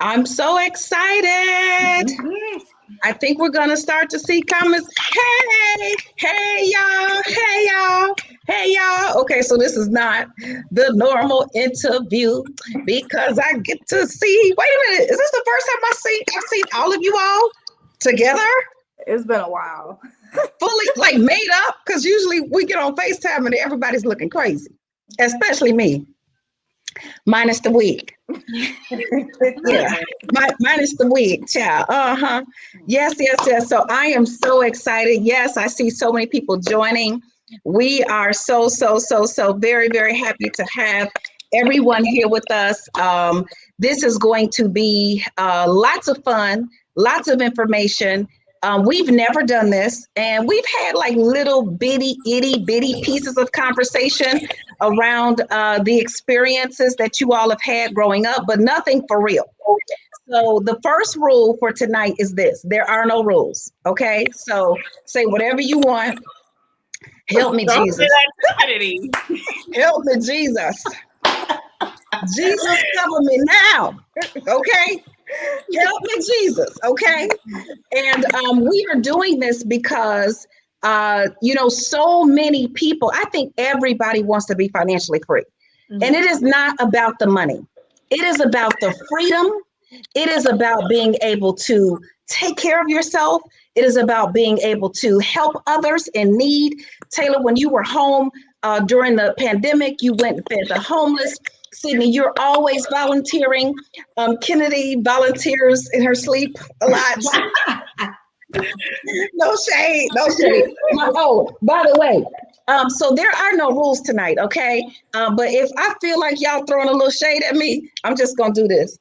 I'm so excited. I think we're going to start to see comments. Hey, y'all. Hey, y'all. Hey, y'all. Okay, so this is not the normal interview because I get to see. Wait a minute. Is this the first time I've seen all of you all together? It's been a while. Fully like made up, because usually we get on FaceTime and everybody's looking crazy, especially me. Minus the wig. Yeah, minus the wig, child. Yes. So I am so excited. Yes, I see so many people joining. We are so very, very happy to have everyone here with us. This is going to be lots of fun, lots of information. We've never done this, and we've had like little bitty, itty bitty pieces of conversation around the experiences that you all have had growing up, but nothing for real. So the first rule for tonight is this: there are no rules. Okay, so say whatever you want. Help me, Jesus. Help me, Jesus. Jesus, cover me now. Okay. Help me, Jesus. Okay. And we are doing this because, so many people, I think everybody wants to be financially free. Mm-hmm. And it is not about the money. It is about the freedom. It is about being able to take care of yourself. It is about being able to help others in need. Taylor, when you were home during the pandemic, you went and fed the homeless. Sydney, you're always volunteering. Kennedy volunteers in her sleep a lot. No shade. By the way, so there are no rules tonight, okay? But if I feel like y'all throwing a little shade at me, I'm just gonna do this.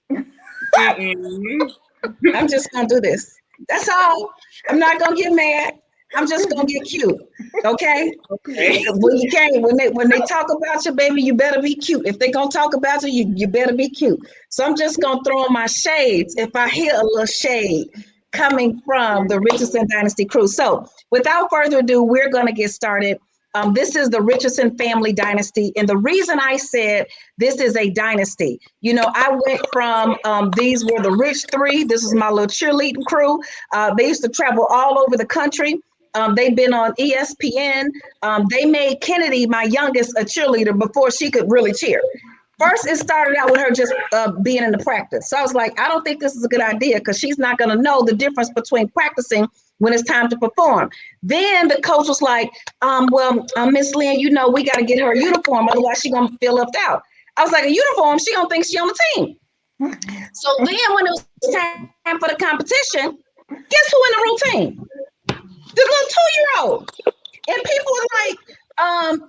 I'm just gonna do this. That's all. I'm not gonna get mad. I'm just gonna get cute. Okay. When you can't, when they talk about you, baby, you better be cute. If they gonna talk about you, you better be cute. So I'm just gonna throw on my shades if I hear a little shade coming from the Richardson Dynasty crew. So without further ado, we're gonna get started. This is the Richardson family dynasty. And the reason I said this is a dynasty, I went from these were the Rich Three. This is my little cheerleading crew. They used to travel all over the country. They've been on ESPN. They made Kennedy, my youngest, a cheerleader before she could really cheer. First, it started out with her just being in the practice. So I was like, I don't think this is a good idea because she's not going to know the difference between practicing when it's time to perform. Then the coach was like, Miss Lynn, we got to get her a uniform. Otherwise, she's going to feel left out. I was like, a uniform? She don't think she's on the team. So then when it was time for the competition, guess who in the routine? The little 2-year-old. And people were like,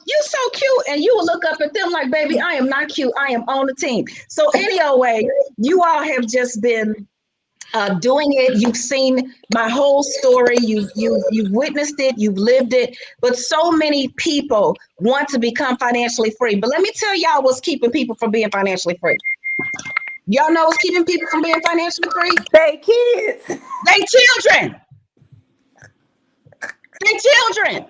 you so cute. And you will look up at them like, baby, I am not cute. I am on the team. So anyway, you all have just been doing it. You've seen my whole story. You've witnessed it. You've lived it. But so many people want to become financially free. But let me tell y'all what's keeping people from being financially free. Y'all know what's keeping people from being financially free? They kids. They children. They children.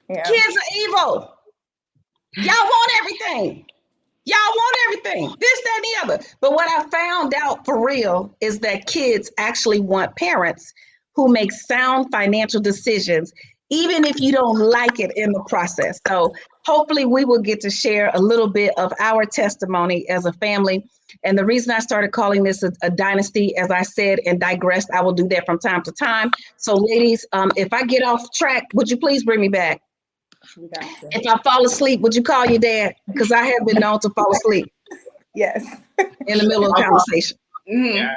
Yeah. Kids are evil. Y'all want everything. Y'all want everything. This, that, and the other. But what I found out for real is that kids actually want parents who make sound financial decisions, even if you don't like it in the process. So hopefully we will get to share a little bit of our testimony as a family. And the reason I started calling this a dynasty, as I said and digressed, I will do that from time to time. So ladies, if I get off track, would you please bring me back? If I fall asleep, would you call your dad? Because I have been known to fall asleep. Yes. In the middle of a conversation. Mm-hmm.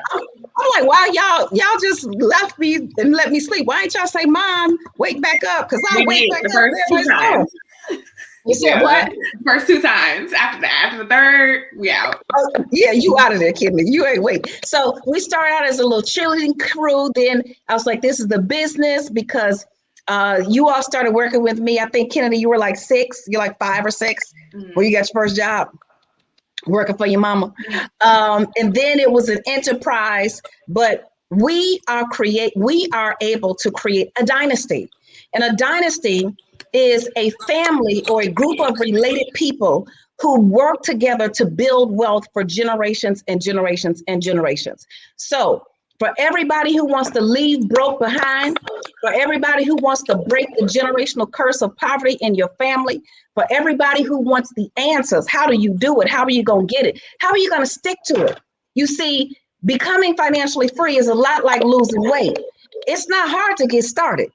I'm like, wow, y'all just left me and let me sleep. Why ain't y'all say, Mom, wake back up? Because I wake back up. First 2 times. You said what? First 2 times. After the third, we out. Yeah, you out of there, Kennedy. You ain't wait. So we started out as a little cheerleading crew. Then I was like, this is the business because you all started working with me. I think, Kennedy, you were like 6. You're like 5 or 6 when you got your first job working for your mama. And then it was an enterprise, but we are able to create a dynasty. And a dynasty is a family or a group of related people who work together to build wealth for generations and generations and generations. So for everybody who wants to leave broke behind, for everybody who wants to break the generational curse of poverty in your family, for everybody who wants the answers, how do you do it? How are you going to get it? How are you going to stick to it? You see, becoming financially free is a lot like losing weight. It's not hard to get started.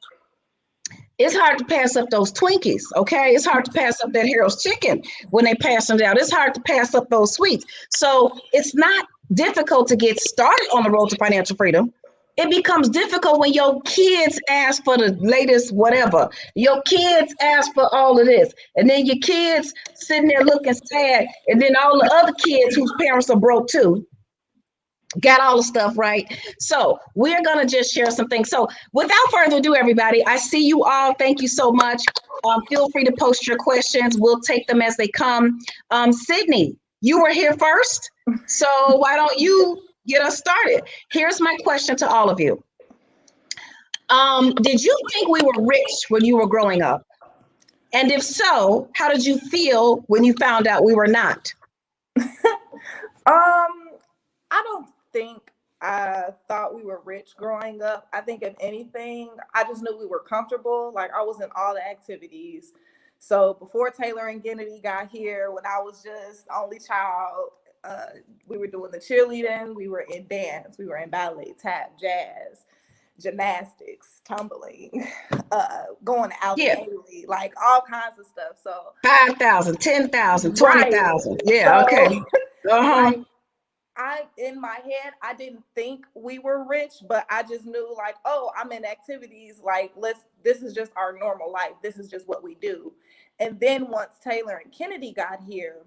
It's hard to pass up those Twinkies, okay? It's hard to pass up that Harold's chicken when they pass them out. It's hard to pass up those sweets. So it's not difficult to get started on the road to financial freedom. It becomes difficult when your kids ask for the latest whatever. Your kids ask for all of this. And then your kids sitting there looking sad. And then all the other kids whose parents are broke too got all the stuff right. So we're going to just share some things. So without further ado, everybody, I see you all. Thank you so much. Feel free to post your questions. We'll take them as they come. Sydney, you were here first. So why don't you get us started? Here's my question to all of you. Did you think we were rich when you were growing up? And if so, how did you feel when you found out we were not? I don't think I thought we were rich growing up. I think if anything, I just knew we were comfortable. Like I was in all the activities. So before Taylor and Kennedy got here, when I was just only child, we were doing the cheerleading, we were in dance, we were in ballet, tap, jazz, gymnastics, tumbling, going out daily, like all kinds of stuff. So 5,000, 10,000, 20,000. Right. Yeah, so, okay. Like, in my head, I didn't think we were rich, but I just knew like, oh, I'm in activities. Like, this is just our normal life. This is just what we do. And then once Taylor and Kennedy got here,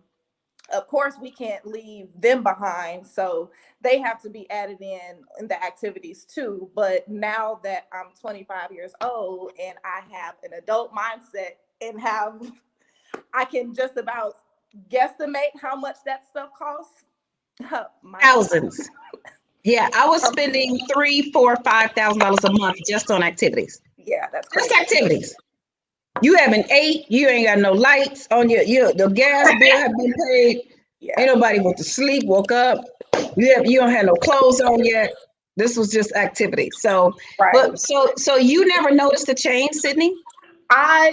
of course, we can't leave them behind. So they have to be added in the activities too. But now that I'm 25 years old and I have an adult mindset and I can just about guesstimate how much that stuff costs. Thousands. Yeah, I was spending $3,000, $4,000, $5,000 a month just on activities. Yeah, that's crazy. Just activities. You haven't ate. You ain't got no lights on the gas bill have been paid. Yeah. Ain't nobody went to sleep, woke up. You don't have no clothes on yet. This was just activity. So, right. But so you never noticed the change, Sydney? I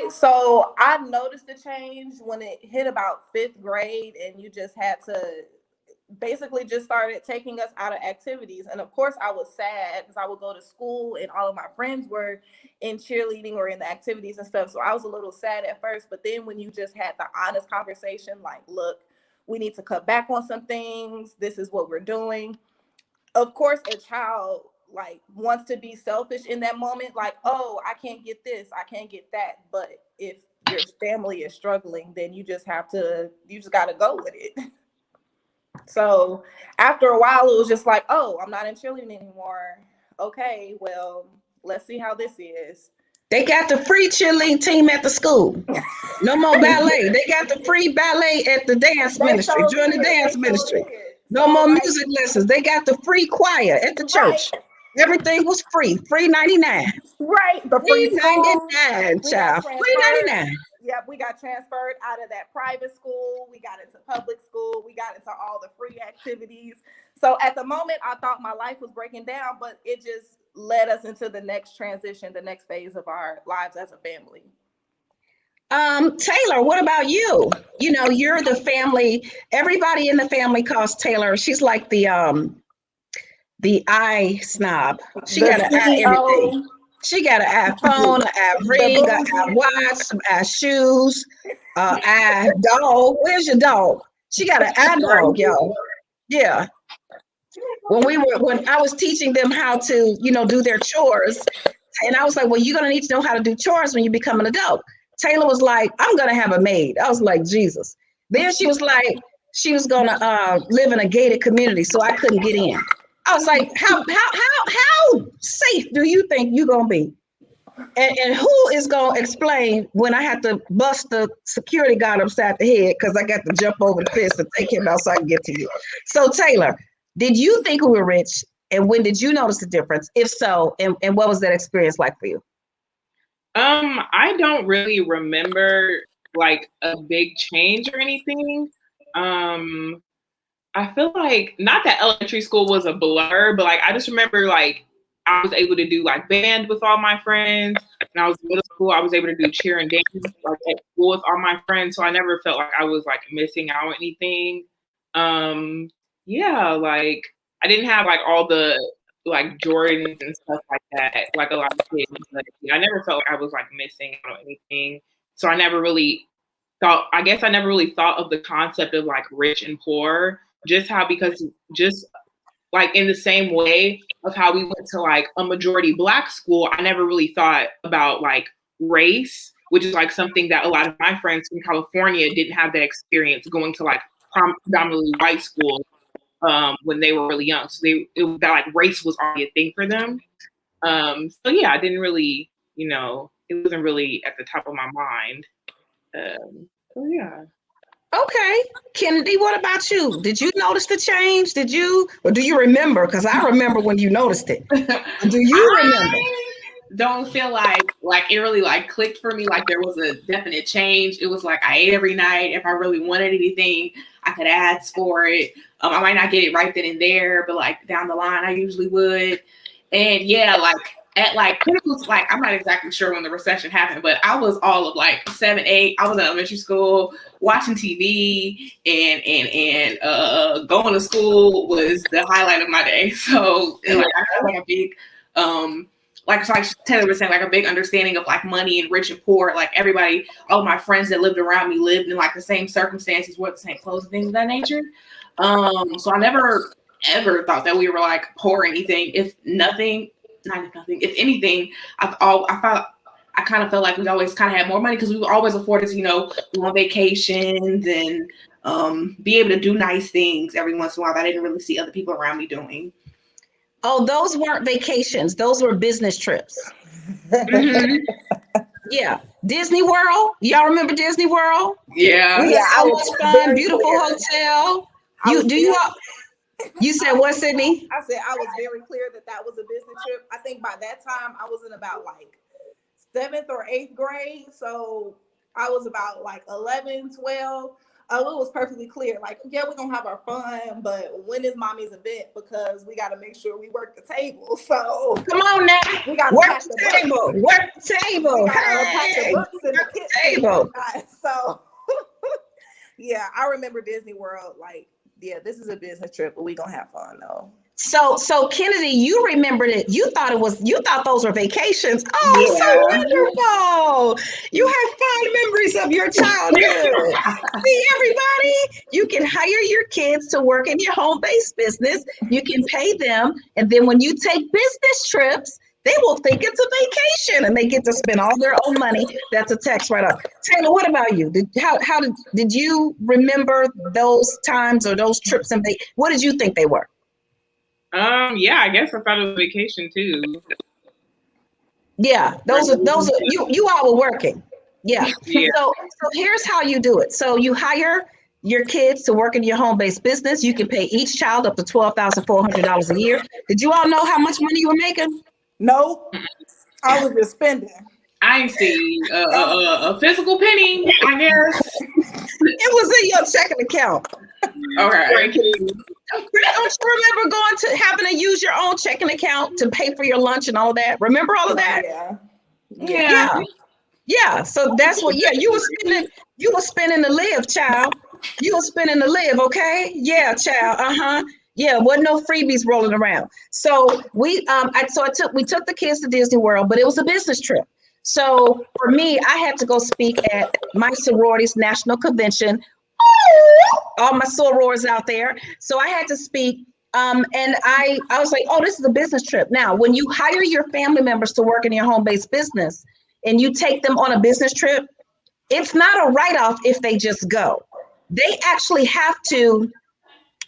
noticed the change when it hit about 5th grade, and you just had to basically just started taking us out of activities. And of course I was sad because I would go to school and all of my friends were in cheerleading or in the activities and stuff. So I was a little sad at first, but then when you just had the honest conversation, like, look, we need to cut back on some things. This is what we're doing. Of course, a child like wants to be selfish in that moment. Like, oh, I can't get this, I can't get that. But if your family is struggling, then you just got to go with it. So after a while, it was just like, oh, I'm not in cheerleading anymore. Okay, well, let's see how this is. They got the free cheerleading team at the school. No more ballet. They got the free ballet at the dance ministry. Join the dance ministry. No more music lessons. They got the free choir at the church. Right. Everything was free. Free 99. Right. The free $3.99, child. $3.99. Yep, we got transferred out of that private school. We got into public school. We got into all the free activities. So at the moment, I thought my life was breaking down, but it just led us into the next transition, the next phase of our lives as a family. Taylor, what about you? You know, you're the family. Everybody in the family calls Taylor. She's like the eye snob. She got an eye everything. She got an iPhone, an eye ring, an eye watch, some eye shoes, eye dog. Where's your dog? She got an eye dog, y'all. Yeah. When I was teaching them how to, do their chores, and I was like, well, you're gonna need to know how to do chores when you become an adult. Taylor was like, I'm gonna have a maid. I was like, Jesus. Then she was like, she was gonna live in a gated community, so I couldn't get in. I was like, how safe do you think you're gonna be? And who is gonna explain when I have to bust the security guard upside the head because I got to jump over the fence and take him out so I can get to you? So Taylor, did you think we were rich? And when did you notice the difference? If so, and what was that experience like for you? I don't really remember like a big change or anything. I feel like not that elementary school was a blur, but like I just remember like I was able to do like band with all my friends. When I was in middle school, I was able to do cheer and dance like at school with all my friends. So I never felt like I was like missing out on anything. Yeah, like I didn't have like all the like Jordans and stuff like that, like a lot of kids. But yeah, I never felt like I was like missing out on anything. So I never really thought. I guess I never really thought of the concept of like rich and poor. Just like in the same way of how we went to like a majority Black school, I never really thought about like race, which is like something that a lot of my friends from California didn't have that experience going to like predominantly white school when they were really young. So that like race was already a thing for them. So yeah, I didn't really, it wasn't really at the top of my mind. So yeah. Okay, Kennedy, what about you? Did you notice the change? Or do you remember? Because I remember when you noticed it. Do you remember? Don't feel like it really like clicked for me. Like there was a definite change. It was like I ate every night. If I really wanted anything, I could ask for it. I might not get it right then and there, but like down the line, I usually would. And yeah, like at like clinicals, like I'm not exactly sure when the recession happened, but I was all of like 7, 8. I was in elementary school watching TV and going to school was the highlight of my day. So like I had like a big like Taylor was saying, like a big understanding of like money and rich and poor. Like everybody, all of my friends that lived around me lived in like the same circumstances, wore the same clothes and things of that nature. So I never ever thought that we were like poor or anything. If anything, I kind of felt like we always kind of had more money because we were always afforded to, go on vacations and be able to do nice things every once in a while that I didn't really see other people around me doing. Oh, those weren't vacations. Those were business trips. Mm-hmm. Yeah. Disney World. Y'all remember Disney World? Yeah. We had so much fun. Beautiful hotel. You said what, Sydney? I said I was very clear that was a business trip. I think by that time I was in about like 7th or 8th grade. So I was about like 11, 12. It was perfectly clear. Like, yeah, we're going to have our fun, but when is mommy's event? Because we got to make sure we work the table. So come on now. We got to work the table. Work the table. We got to pack the books in the kitchen. Table. So, yeah, I remember Disney World. Like, yeah, this is a business trip, but we going to have fun, though. So Kennedy, you remembered it. You thought those were vacations. Oh, yeah. So wonderful. You have fond memories of your childhood. See, everybody, you can hire your kids to work in your home-based business. You can pay them. And then when you take business trips, they will think it's a vacation and they get to spend all their own money. That's a tax write-off. Taylor, what about you? Did you remember those times or those trips? And what did you think they were? Yeah, I guess I thought it was vacation too. Yeah, those are you all were working. Yeah. Yeah. So here's how you do it. So you hire your kids to work in your home-based business. You can pay each child up to $12,400 a year. Did you all know how much money you were making? No, I was just spending. I ain't see a physical penny, I guess. It was in your checking account. Okay. Don't you remember having to use your own checking account to pay for your lunch and all of that? Remember all of that? Yeah. So that's what. Yeah, you were spending to live, child. You were spending to live. Okay. Yeah, child. Yeah, wasn't no freebies rolling around. So we took the kids to Disney World, but it was a business trip. So for me, I had to go speak at my sorority's national convention. All my sorors out there. So I had to speak. And I was like, oh, this is a business trip. Now, when you hire your family members to work in your home-based business and you take them on a business trip, it's not a write-off if they just go. They actually have to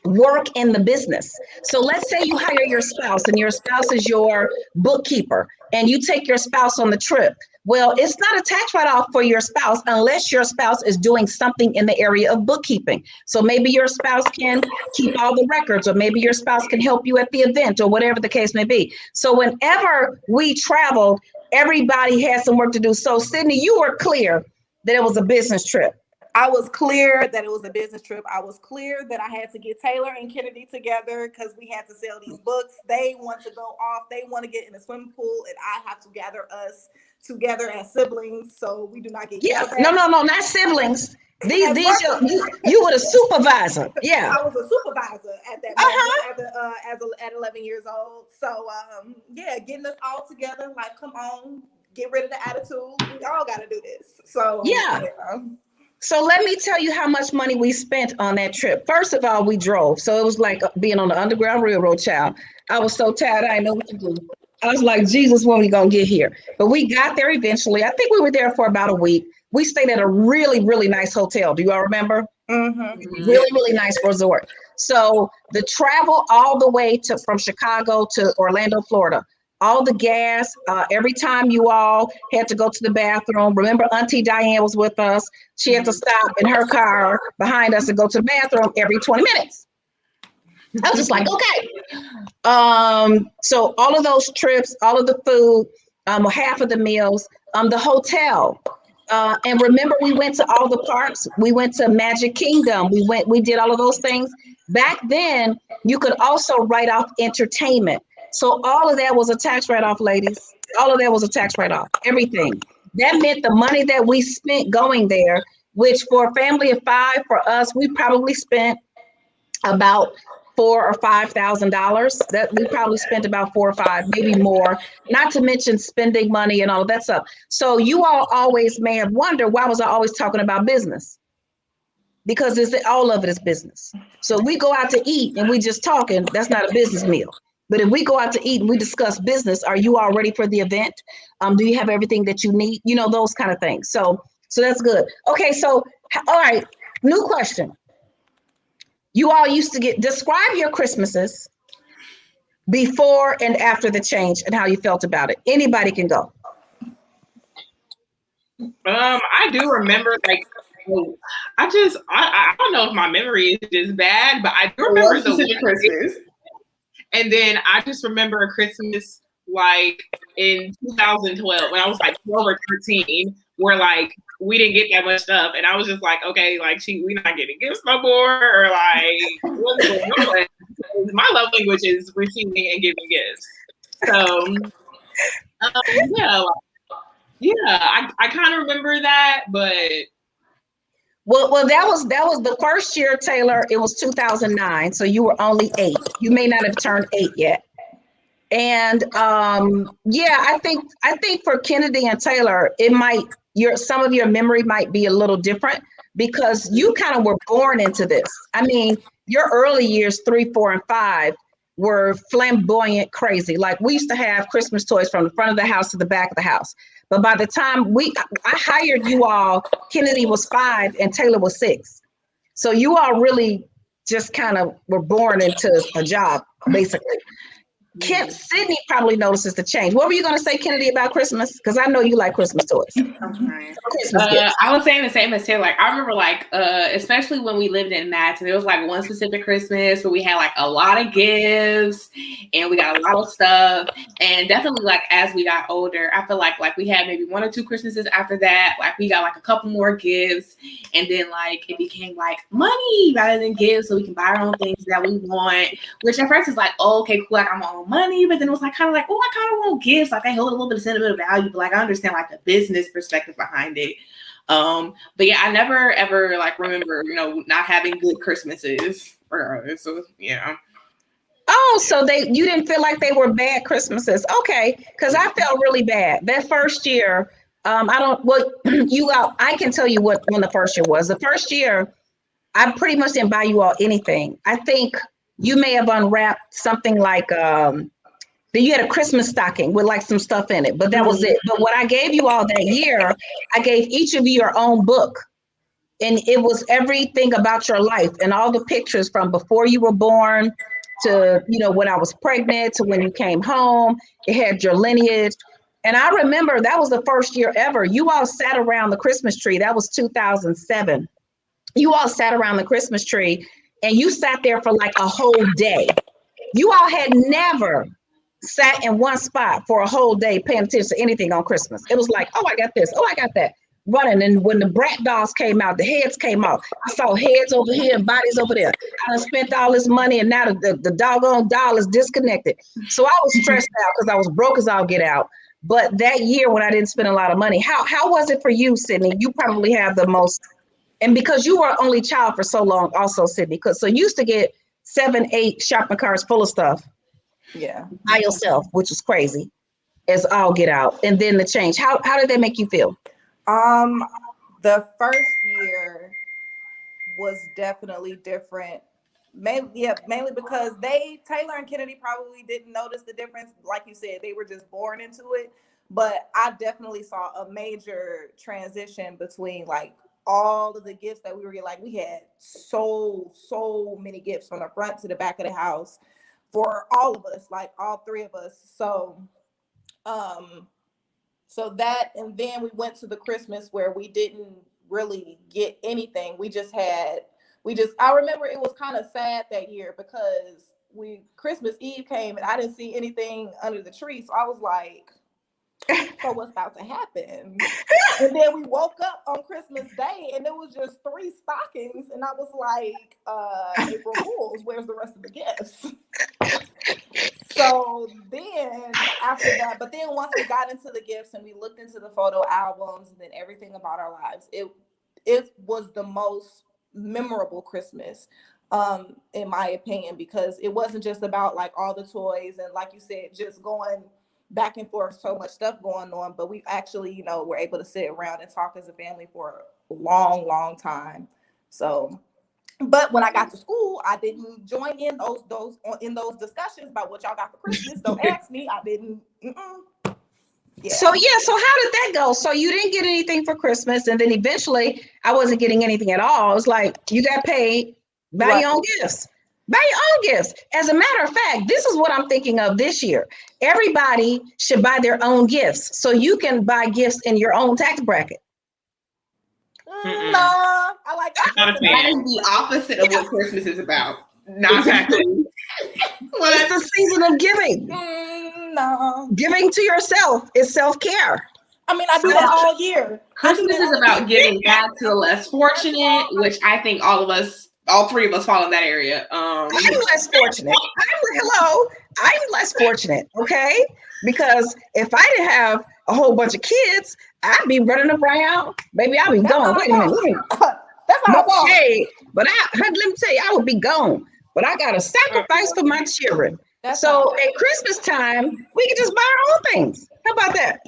work in the business. So let's say you hire your spouse and your spouse is your bookkeeper and you take your spouse on the trip. Well, it's not a tax write-off for your spouse unless your spouse is doing something in the area of bookkeeping. So maybe your spouse can keep all the records, or maybe your spouse can help you at the event, or whatever the case may be. So whenever we traveled, everybody had some work to do. So Sydney, you were clear that it was a business trip? I was clear that it was a business trip. I was clear that I had to get Taylor and Kennedy together because we had to sell these books. They want to go off. They want to get in a swimming pool, and I have to gather us together as siblings so we do not get Yeah, killed. no, not siblings. These you were the supervisor. Yeah, I was a supervisor at that moment at 11 years old. So yeah, getting us all together, like, come on, get rid of the attitude. We all got to do this. So yeah. So let me tell you how much money we spent on that trip. First of all, we drove. So it was like being on the Underground Railroad, child. I was so tired, I didn't know what to do. I was like, Jesus, when we gonna get here? But we got there eventually. I think we were there for about a week. We stayed at a really, really nice hotel. Do you all remember? Mm-hmm. Really, really nice resort. So the travel all the way from Chicago to Orlando, Florida, all the gas, every time you all had to go to the bathroom. Remember, Auntie Diane was with us. She had to stop in her car behind us and go to the bathroom every 20 minutes. I was just like, okay. So all of those trips, all of the food, half of the meals, the hotel. And remember, we went to all the parks. We went to Magic Kingdom. We did all of those things. Back then, you could also write off entertainment. So all of that was a tax write-off, ladies. All of that was a tax write-off, everything. That meant the money that we spent going there, which for a family of 5, for us, we probably spent about $4,000 or $5,000. That we probably spent about 4 or 5, maybe more, not to mention spending money and all of that stuff. So you all always may have wondered, why was I always talking about business? Because all of it is business. So we go out to eat and we just talking, that's not a business meal. But if we go out to eat and we discuss business, are you all ready for the event? Do you have everything that you need? You know, those kind of things. So that's good. Okay, so all right, new question. You all used to describe your Christmases before and after the change and how you felt about it. Anybody can go. I do remember, like, I don't know if my memory is just bad, but I do remember the Christmas. And then I just remember a Christmas like in 2012 when I was like 12 or 13, where like we didn't get that much stuff, and I was just like, okay, like we're not getting gifts no more, or like what's going on? My love language is receiving and giving gifts. So I kind of remember that, but. Well, that was the first year, Taylor. It was 2009, so you were only 8. You may not have turned 8 yet. And I think for Kennedy and Taylor, some of your memory might be a little different because you kind of were born into this. I mean, your early years, 3, 4, and 5, were flamboyant, crazy. Like we used to have Christmas toys from the front of the house to the back of the house. But by the time I hired you all, Kennedy was 5 and Taylor was 6. So you all really just kind of were born into a job, basically. Sydney probably notices the change. What were you going to say, Kennedy, about Christmas? Because I know you like Christmas toys. I was saying the same as Taylor. Like, I remember, like, especially when we lived in Madison, there was like one specific Christmas where we had like a lot of gifts and we got a lot of stuff. And definitely, like, as we got older, I feel like we had maybe 1 or 2 Christmases after that. Like, we got like a couple more gifts, and then like it became like money rather than gifts, so we can buy our own things that we want. Which at first is like, oh, okay, cool, like I'm on money, but then it was like kind of like, oh, I kind of want gifts. Like they hold a little bit of sentimental value, but like I understand like the business perspective behind it. But yeah, I never ever like remember, not having good Christmases. So yeah. Oh, so you didn't feel like they were bad Christmases? Okay, because I felt really bad that first year. I can tell you when the first year was. The first year, I pretty much didn't buy you all anything. I think you may have unwrapped something like you had a Christmas stocking with like some stuff in it, but that was it. But what I gave you all that year, I gave each of you your own book, and it was everything about your life and all the pictures from before you were born to when I was pregnant to when you came home. It had your lineage. And I remember that was the first year ever you all sat around the Christmas tree. That was 2007. You all sat around the Christmas tree and you sat there for like a whole day. You all had never sat in one spot for a whole day paying attention to anything on Christmas. It was like, oh, I got this. Oh, I got that. running. And when the brat dolls came out, the heads came out. I saw heads over here and bodies over there. I done spent all this money and now the doggone doll is disconnected. So I was stressed out because I was broke as all get out. But that year when I didn't spend a lot of money, how was it for you, Sydney? You probably have the most, and because you were only child for so long also, Sydney, because so you used to get 7, 8 shopping carts full of stuff. Yeah. By yourself, which is crazy as all get out. And then the change. How did that make you feel? The first year was definitely different. Mainly because Taylor and Kennedy probably didn't notice the difference. Like you said, they were just born into it. But I definitely saw a major transition between like all of the gifts that we were getting. Like we had so many gifts from the front to the back of the house for all of us, like all 3 of us. So that, and then we went to the Christmas where we didn't really get anything. I remember it was kind of sad that year because Christmas Eve came and I didn't see anything under the tree. So I was like, so what's about to happen? And then we woke up on Christmas Day and it was just 3 stockings. And I was like, April Fools, where's the rest of the gifts? So then after that, but then once we got into the gifts and we looked into the photo albums and then everything about our lives, it was the most memorable Christmas, in my opinion, because it wasn't just about like all the toys and like you said, just going back and forth, so much stuff going on, but we actually, were able to sit around and talk as a family for a long time. So, but when I got to school, I didn't join in those discussions about what y'all got for Christmas. Don't ask me. I didn't. Yeah. So how did that go? So you didn't get anything for Christmas, and then eventually I wasn't getting anything at all. It was like you got paid, buy your own gifts. Buy your own gifts. As a matter of fact, this is what I'm thinking of this year. Everybody should buy their own gifts so you can buy gifts in your own tax bracket. No, I like that. That is the opposite of what Christmas is about. Not exactly. It's the season of giving. No. Giving to yourself is self-care. I mean, I do that all year. Christmas is about giving back to the less fortunate, which I think all 3 of us fall in that area. I'm less fortunate. I'm less fortunate, okay? Because if I didn't have a whole bunch of kids, I'd be running around. Baby, I'd be gone. Wait a minute. That's not shade. But let me tell you, I would be gone. But I got to sacrifice for my children. So at Christmas time, we can just buy our own things. How about that?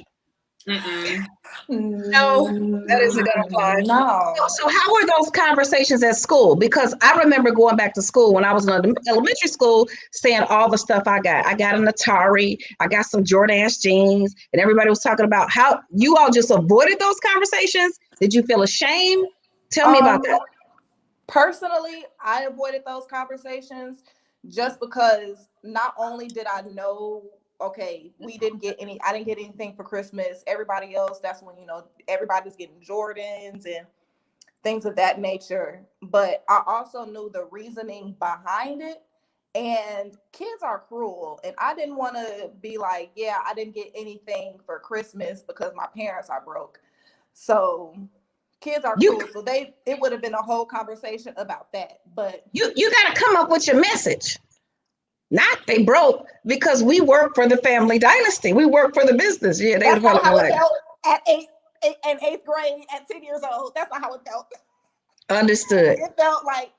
No, that isn't going to fly. No. So how were those conversations at school? Because I remember going back to school when I was in elementary school, saying all the stuff I got. I got an Atari. I got some Jordan jeans. And everybody was talking about how you all just avoided those conversations. Did you feel ashamed? Tell me about that. Personally, I avoided those conversations just because not only did I know, okay, I didn't get anything for Christmas. Everybody else, that's when, everybody's getting Jordans and things of that nature. But I also knew the reasoning behind it. And kids are cruel. And I didn't want to be like, yeah, I didn't get anything for Christmas because my parents are broke. So kids are cruel. So it would have been a whole conversation about that. But you got to come up with your message. Not they broke because we work for the family dynasty. We work for the business. Yeah, that's not how it felt at eighth grade at 10 years old. That's not how it felt. Understood. It felt like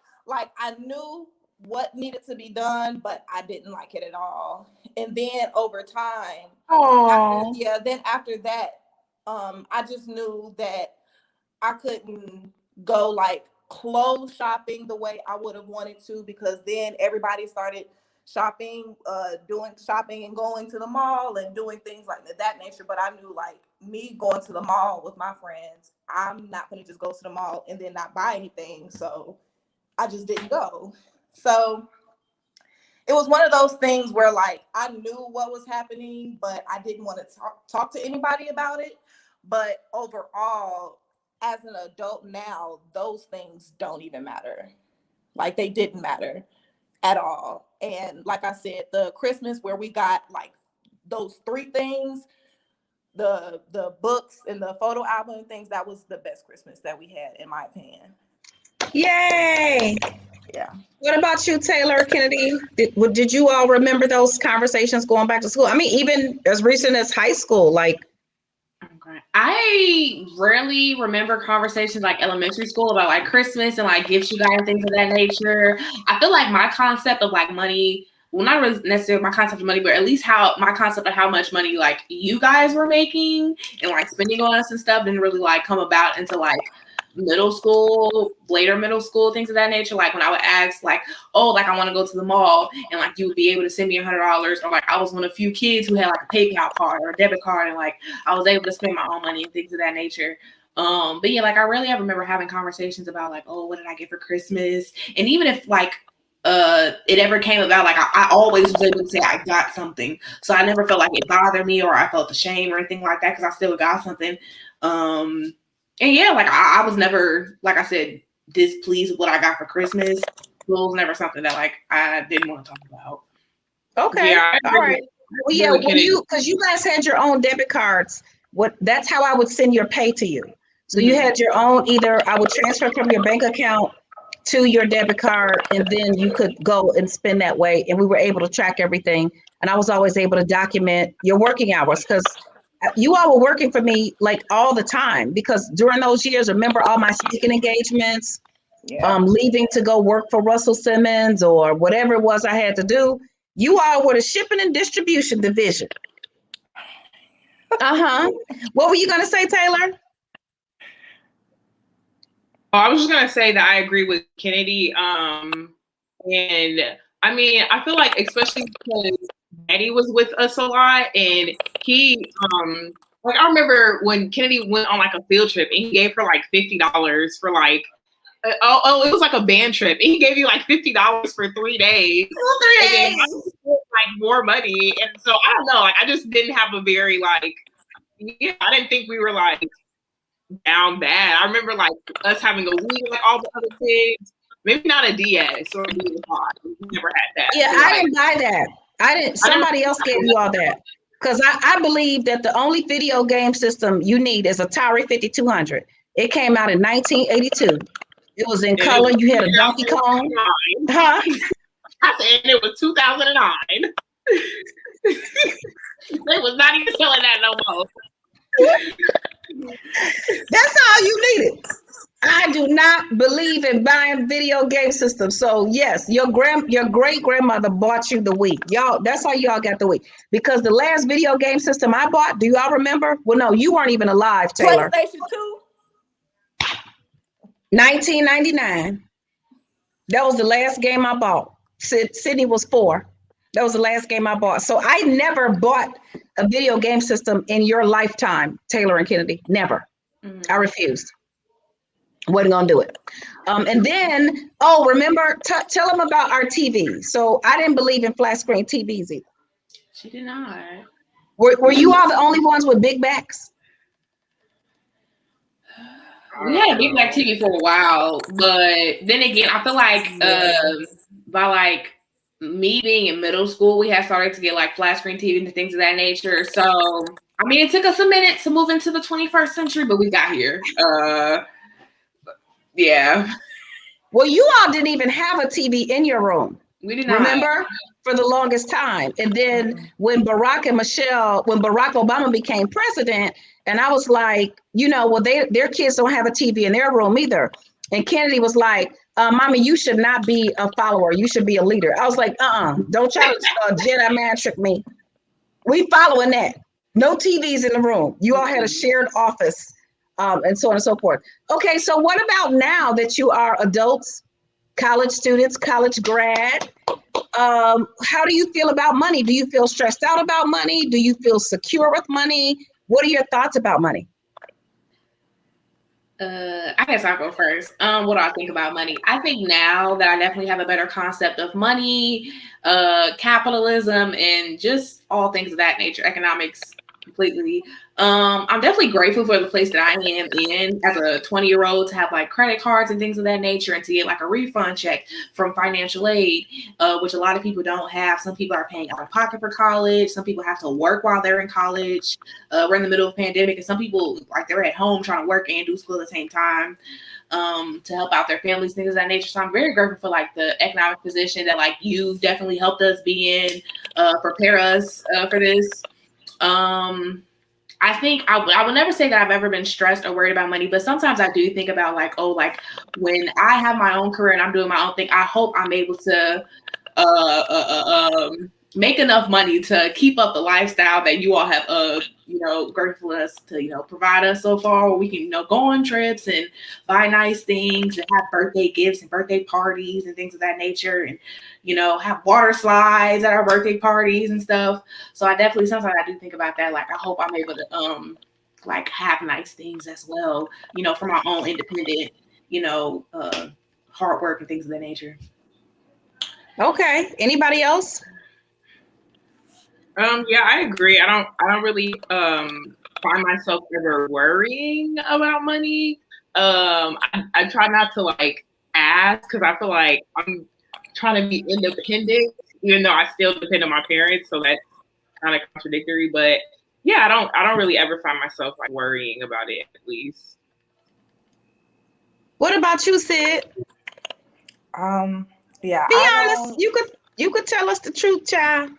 I knew what needed to be done, but I didn't like it at all. And then over time, after that, I just knew that I couldn't go like clothes shopping the way I would have wanted to, because then everybody started shopping, doing shopping and going to the mall and doing things like that nature. But I knew like me going to the mall with my friends, I'm not going to just go to the mall and then not buy anything. So I just didn't go. So it was one of those things where like I knew what was happening, but I didn't want to talk to anybody about it. But overall, as an adult now, those things don't even matter. Like they didn't matter at all. And like I said, the Christmas where we got like those 3 things, the books and the photo album and things, that was the best Christmas that we had, in my opinion. Yay! Yeah. What about you, Taylor, Kennedy? Did you all remember those conversations going back to school? I mean, even as recent as high school, like. Okay. I rarely remember conversations like elementary school about like Christmas and like gifts you got and things of that nature. I feel like my concept of like money, well, not really necessarily my concept of money, but at least how my concept of how much money like you guys were making and like spending on us and stuff didn't really like come about into like middle school, later middle school, things of that nature. Like when I would ask like, oh, like I want to go to the mall, and like you would be able to send me $100, or like I was one of the few kids who had like a PayPal card or a debit card, and like I was able to spend my own money and things of that nature. But yeah, like I really ever remember having conversations about like, oh, what did I get for Christmas? And even if like it ever came about, like I always was able to say I got something, so I never felt like it bothered me or I felt ashamed or anything like that, because I still got something. And yeah, like I was never, like I said, displeased with what I got for Christmas. It was never something that like I didn't want to talk about. Okay, Yeah, all right. Well, yeah, because you guys had your own debit cards. That's how I would send your pay to you. So you had your own, either I would transfer from your bank account to your debit card, and then you could go and spend that way. And we were able to track everything. And I was always able to document your working hours, because you all were working for me like all the time, because during those years, remember all my speaking engagements, leaving to go work for Russell Simmons or whatever it was I had to do. You all were the shipping and distribution division. What were you going to say, Taylor? Oh, I was just going to say that I agree with Kennedy. And I mean, I feel like, especially because Daddy was with us a lot, and he, like I remember when Kennedy went on like a field trip, and he gave her like $50 for like, it was like a band trip, and he gave you like $50 for 3 days. And then I spent, like more money, and so I don't know, like I just didn't have a very like, yeah, I didn't think we were like down bad. I remember like us having a Wii, like all the other kids. Maybe not a DS or a DS5. We never had that. Yeah, so, I didn't buy that. Somebody else gave you all that. Because I believe that the only video game system you need is Atari 5200. It came out in 1982. It was in color. You had a Donkey Kong. Huh? I said it was 2009. They was not even selling that no more. That's all you needed. I do not believe in buying video game systems. So yes, your great grandmother bought you the Wii. Y'all, that's how y'all got the Wii. Because the last video game system I bought, do y'all remember? Well, no, you weren't even alive, Taylor. PlayStation 2. 1999. That was the last game I bought. Sydney was 4. That was the last game I bought. So I never bought a video game system in your lifetime, Taylor and Kennedy. Never. I refused. Wasn't gonna do it. And then, remember, tell them about our TV. So I didn't believe in flat screen TVs either. She did not. Were you all the only ones with big backs? We had a big black TV for a while, but then again, I feel like by like me being in middle school, we had started to get like flat screen TV and things of that nature. So I mean, it took us a minute to move into the 21st century, but we got here. Yeah. Well, you all didn't even have a TV in your room. We did not. Remember? For the longest time. And then when Barack Obama became president, and I was like, well, their kids don't have a TV in their room either. And Kennedy was like, Mommy, you should not be a follower. You should be a leader. I was like, don't try to Jedi man trick me. We following that. No TVs in the room. You all had a shared office, and so on and so forth. Okay, so what about now that you are adults, college students, college grad? How do you feel about money? Do you feel stressed out about money? Do you feel secure with money? What are your thoughts about money? I guess I'll go first. What do I think about money? I think now that I definitely have a better concept of money, capitalism, and just all things of that nature, economics, completely. I'm definitely grateful for the place that I am in as a 20-year-old to have like credit cards and things of that nature, and to get like a refund check from financial aid, which a lot of people don't have. Some people are paying out of pocket for college. Some people have to work while they're in college. We're in the middle of a pandemic, and some people like they're at home trying to work and do school at the same time, to help out their families, things of that nature. So I'm very grateful for like the economic position that like you've definitely helped us be in, prepare us for this. I think I would never say that I've ever been stressed or worried about money, but sometimes I do think about like, oh, like when I have my own career and I'm doing my own thing, I hope I'm able to make enough money to keep up the lifestyle that you all have, grateful us to, provide us so far, where we can, go on trips and buy nice things and have birthday gifts and birthday parties and things of that nature, and, have water slides at our birthday parties and stuff. So I definitely, sometimes I do think about that. Like, I hope I'm able to, like have nice things as well, for my own independent, hard work and things of that nature. Okay. Anybody else? Yeah, I agree. I don't really find myself ever worrying about money. I try not to like ask, because I feel like I'm trying to be independent, even though I still depend on my parents. So that's kind of contradictory. But yeah, I don't really ever find myself like worrying about it, at least. What about you, Sid? Yeah. Be honest. You could tell us the truth, child.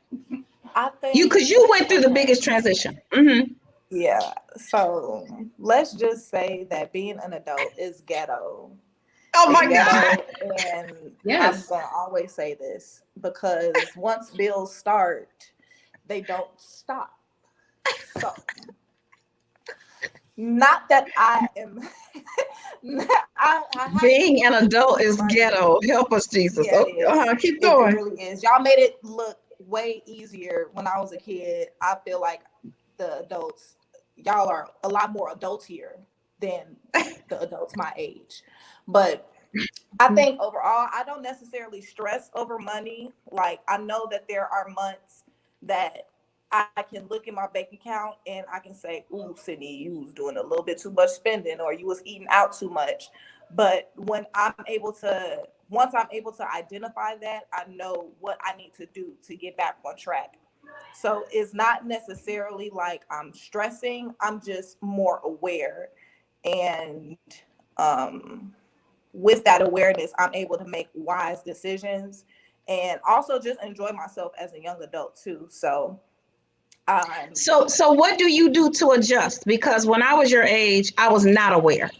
I think because you went through the biggest transition. Mm-hmm. Yeah. So let's just say that being an adult is ghetto. Oh my God. And yes. I'm going to always say this, because once bills start, they don't stop. So not that I am being an adult is ghetto. Help us, Jesus. Yeah, keep going. It really is. Y'all made it look way easier when I was a kid. I feel like the adults, y'all are a lot more adults here than the adults my age. But I think overall, I don't necessarily stress over money. Like, I know that there are months that I can look at my bank account and I can say, ooh, Sydney, you was doing a little bit too much spending, or you was eating out too much. But once I'm able to identify that, I know what I need to do to get back on track. So it's not necessarily like I'm stressing, I'm just more aware. And with that awareness, I'm able to make wise decisions and also just enjoy myself as a young adult too. So what do you do to adjust? Because when I was your age, I was not aware.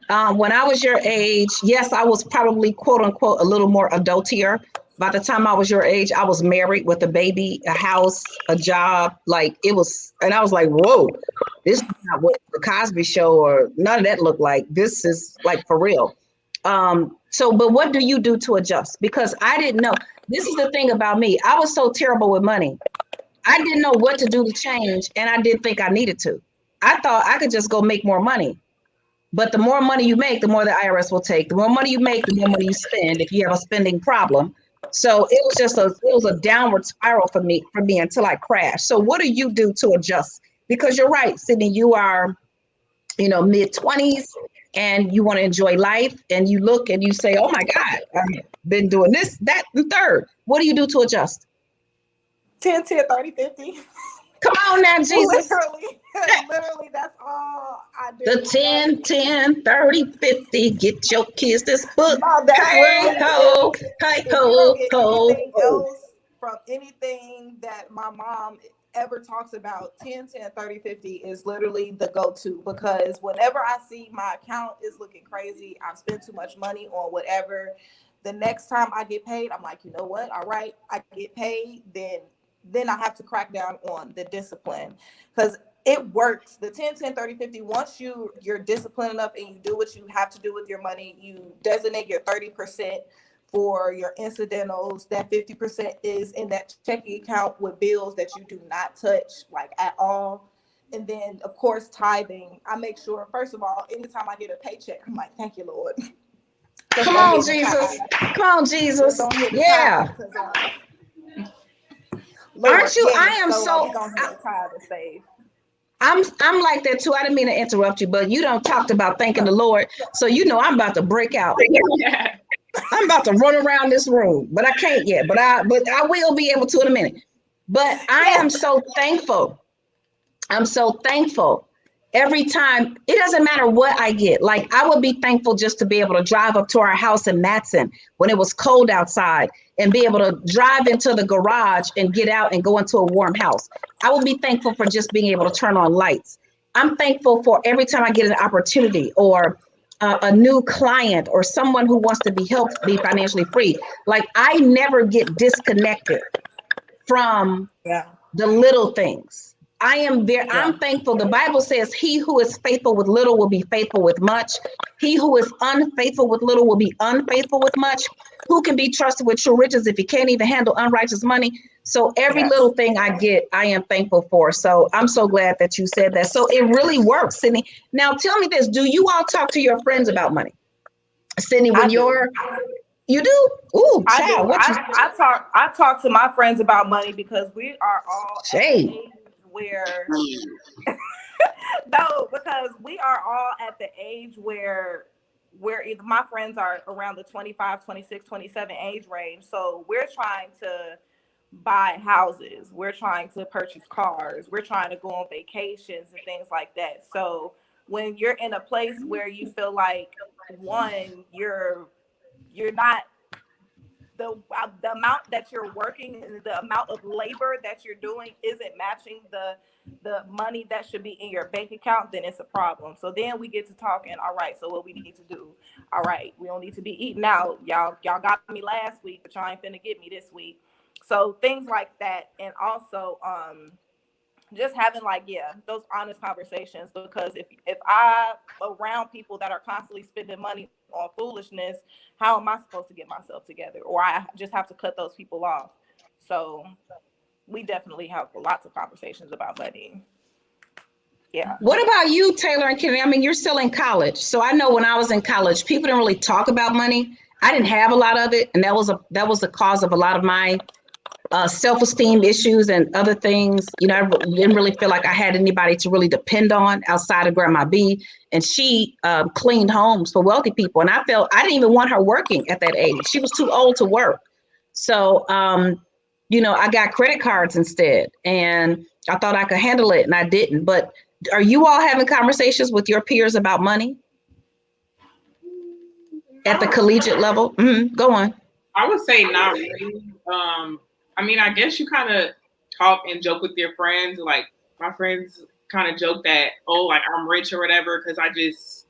When I was your age, yes, I was probably quote unquote a little more adultier. By the time I was your age, I was married with a baby, a house, a job. Like it was, and I was like, whoa, this is not what the Cosby Show or none of that looked like. This is like for real. But what do you do to adjust? Because I didn't know. This is the thing about me. I was so terrible with money. I didn't know what to do to change, and I didn't think I needed to. I thought I could just go make more money. But the more money you make, the more the IRS will take. The more money you make, the more money you spend if you have a spending problem. So it was a downward spiral for me until I crashed. So what do you do to adjust? Because you're right, Sydney, you are, mid-20s and you want to enjoy life, and you look and you say, oh my God, I've been doing this, that, and third. What do you do to adjust? 10, 10, 30, 50. Come on now, Jesus. Literally, that's all I do. The 10, 10, 30, 50. Get your kids this book. No, that's hey, ho, hey, ho, ho. Anything else from anything that my mom ever talks about, 10, 10, 30, 50 is literally the go-to, because whenever I see my account is looking crazy, I've spent too much money on whatever, the next time I get paid, I'm like, you know what? All right, I get paid, then I have to crack down on the discipline, because it works. The 10, 10, 30, 50, once you're disciplined enough and you do what you have to do with your money, you designate your 30% for your incidentals, that 50% is in that checking account with bills that you do not touch like at all. And then of course, tithing. I make sure, first of all, anytime I get a paycheck, I'm like, thank you, Lord. Come on, Jesus. Come on, Jesus. Yeah. Lord, aren't you? yes, I am so. so. We don't have time to save. I'm like that too. I didn't mean to interrupt you, but you don't talked about thanking the Lord. So I'm about to break out. I'm about to run around this room, but I can't yet. But I will be able to in a minute. But I am so thankful. I'm so thankful. Every time, it doesn't matter what I get. Like, I would be thankful just to be able to drive up to our house in Matson when it was cold outside and be able to drive into the garage and get out and go into a warm house. I would be thankful for just being able to turn on lights. I'm thankful for every time I get an opportunity or a new client or someone who wants to be helped be financially free. Like, I never get disconnected from the little things. I'm thankful. The Bible says he who is faithful with little will be faithful with much. He who is unfaithful with little will be unfaithful with much. Who can be trusted with true riches if he can't even handle unrighteous money? So every little thing I get, I am thankful for. So I'm so glad that you said that. So it really works, Sydney. Now tell me this, do you all talk to your friends about money? Sydney, when you do? Ooh, child, I talk to my friends about money because we are all at the age where no, because we are all at the age where either my friends are around the 25, 26, 27 age range. So we're trying to buy houses. We're trying to purchase cars. We're trying to go on vacations and things like that. So when you're in a place where you feel like, one, you're not the amount that you're working and the amount of labor that you're doing isn't matching the money that should be in your bank account, then it's a problem. So then we get to talking. All right, so what we need to do? All right, we don't need to be eating out. Y'all got me last week, but y'all ain't finna get me this week. So things like that, and also just having those honest conversations, because if I around people that are constantly spending money on foolishness, how am I supposed to get myself together? Or I just have to cut those people off. So we definitely have lots of conversations about money. Yeah. What about you, Taylor and Kennedy? I mean, you're still in college. So I know when I was in college, people didn't really talk about money. I didn't have a lot of it. And that was the cause of a lot of my self-esteem issues and other things. I didn't really feel like I had anybody to really depend on outside of Grandma B. And she cleaned homes for wealthy people. And I felt I didn't even want her working at that age. She was too old to work. So, I got credit cards instead. And I thought I could handle it and I didn't. But are you all having conversations with your peers about money at the collegiate level? Mm-hmm. Go on. I would say not really. I mean, I guess you kind of talk and joke with your friends. Like, my friends kind of joke that, like, I'm rich or whatever because I just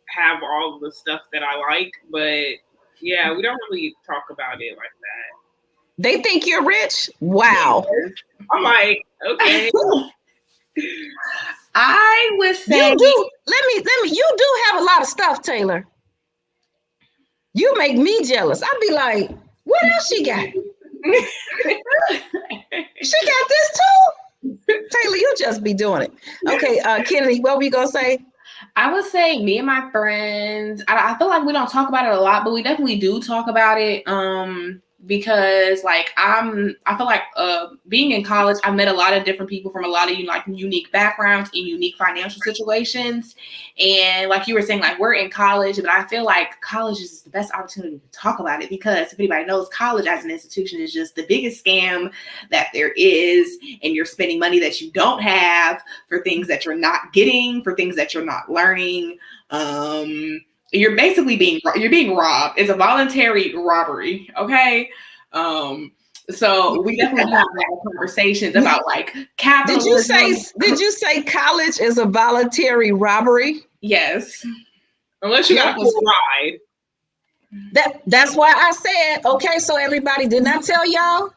have all of the stuff that I like. But yeah, we don't really talk about it like that. They think you're rich? Wow. I'm like, okay. I would say you do. Let me. You do have a lot of stuff, Taylor. You make me jealous. I'd be like, what else she got? She got this too? Taylor, you just be doing it. Okay, Kennedy, what were you gonna say? I would say me and my friends, I feel like we don't talk about it a lot, but we definitely do talk about it. Because I feel like being in college, I met a lot of different people from a lot of unique backgrounds and unique financial situations. And like you were saying, we're in college, but I feel like college is the best opportunity to talk about it, because if anybody knows, college as an institution is just the biggest scam that there is. And you're spending money that you don't have for things that you're not getting, for things that you're not learning. You're basically being robbed. It's a voluntary robbery. Okay. So we definitely have a lot of conversations about capitalism. Did you say college is a voluntary robbery? Yes. Unless you got a full ride. That's why I said, okay, so everybody, didn't I tell y'all?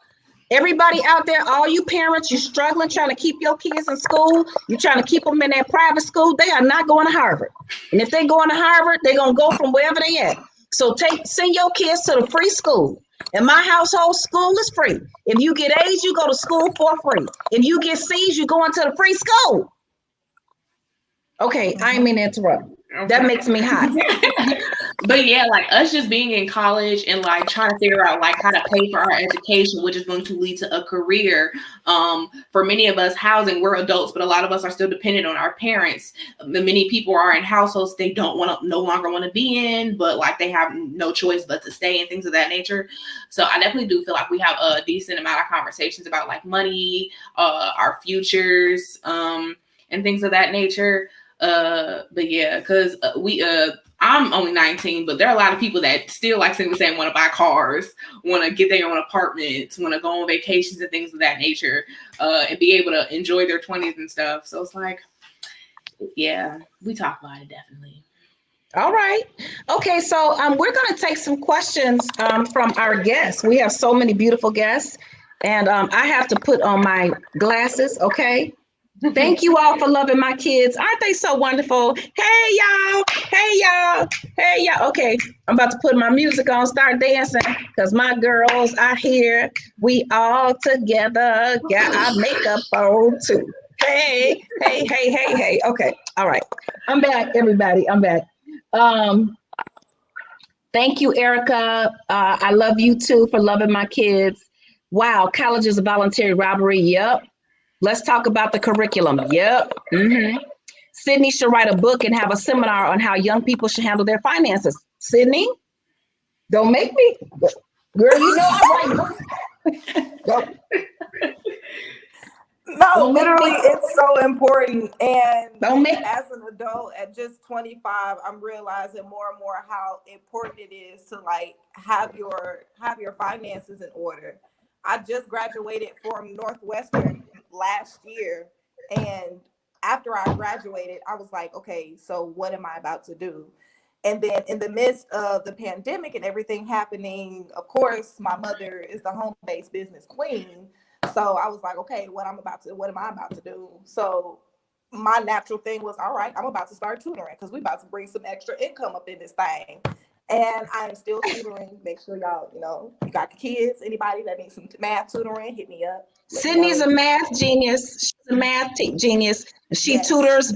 Everybody out there, all you parents, you struggling trying to keep your kids in school, you're trying to keep them in that private school, they are not going to Harvard. And if they're going to Harvard, they're going to go from wherever they at. So send your kids to the free school. In my household, school is free. If you get A's, you go to school for free. If you get C's, you go into the free school. Okay, I ain't mean to interrupt. Okay. That makes me hot. But yeah, like us just being in college and like trying to figure out like how to pay for our education, which is going to lead to a career. For many of us, housing, we're adults, but a lot of us are still dependent on our parents. Many people are in households they don't no longer want to be in, but like they have no choice but to stay and things of that nature. So I definitely do feel like we have a decent amount of conversations about like money, our futures, and things of that nature. But yeah, because I'm only 19, but there are a lot of people that still, like Cindy was saying, want to buy cars, want to get their own apartments, want to go on vacations and things of that nature, and be able to enjoy their 20s and stuff. So it's like, yeah, we talk about it definitely. All right. Okay, so we're going to take some questions from our guests. We have so many beautiful guests, and I have to put on my glasses, okay? Thank you all for loving my kids. Aren't they so wonderful? Hey, y'all. Hey, y'all. Hey, y'all. Okay, I'm about to put my music on, start dancing, because my girls are here. We all together got our makeup on, too. Hey, hey, hey, hey, hey. Okay, all right. I'm back, everybody. I'm back. Thank you, Erica. I love you, too, for loving my kids. Wow, college is a voluntary robbery. Yep. Let's talk about the curriculum. Yep. Mm-hmm. Sydney should write a book and have a seminar on how young people should handle their finances. Sydney, don't make me. Girl, you know I'm right. No, literally, it's so important. And as an adult at just 25, I'm realizing more and more how important it is to like have your finances in order. I just graduated from Northwestern last year, and after I graduated, I was like, okay, so what am I about to do? And then in the midst of the pandemic and everything happening, of course, my mother is the home-based business queen. So I was like, okay, what am I about to do? So my natural thing was, all right, I'm about to start tutoring because we're about to bring some extra income up in this thing. And I am still tutoring. Make sure y'all, you got the kids. Anybody that needs some math tutoring, hit me up. Sydney's a math genius. She's a math genius. She tutors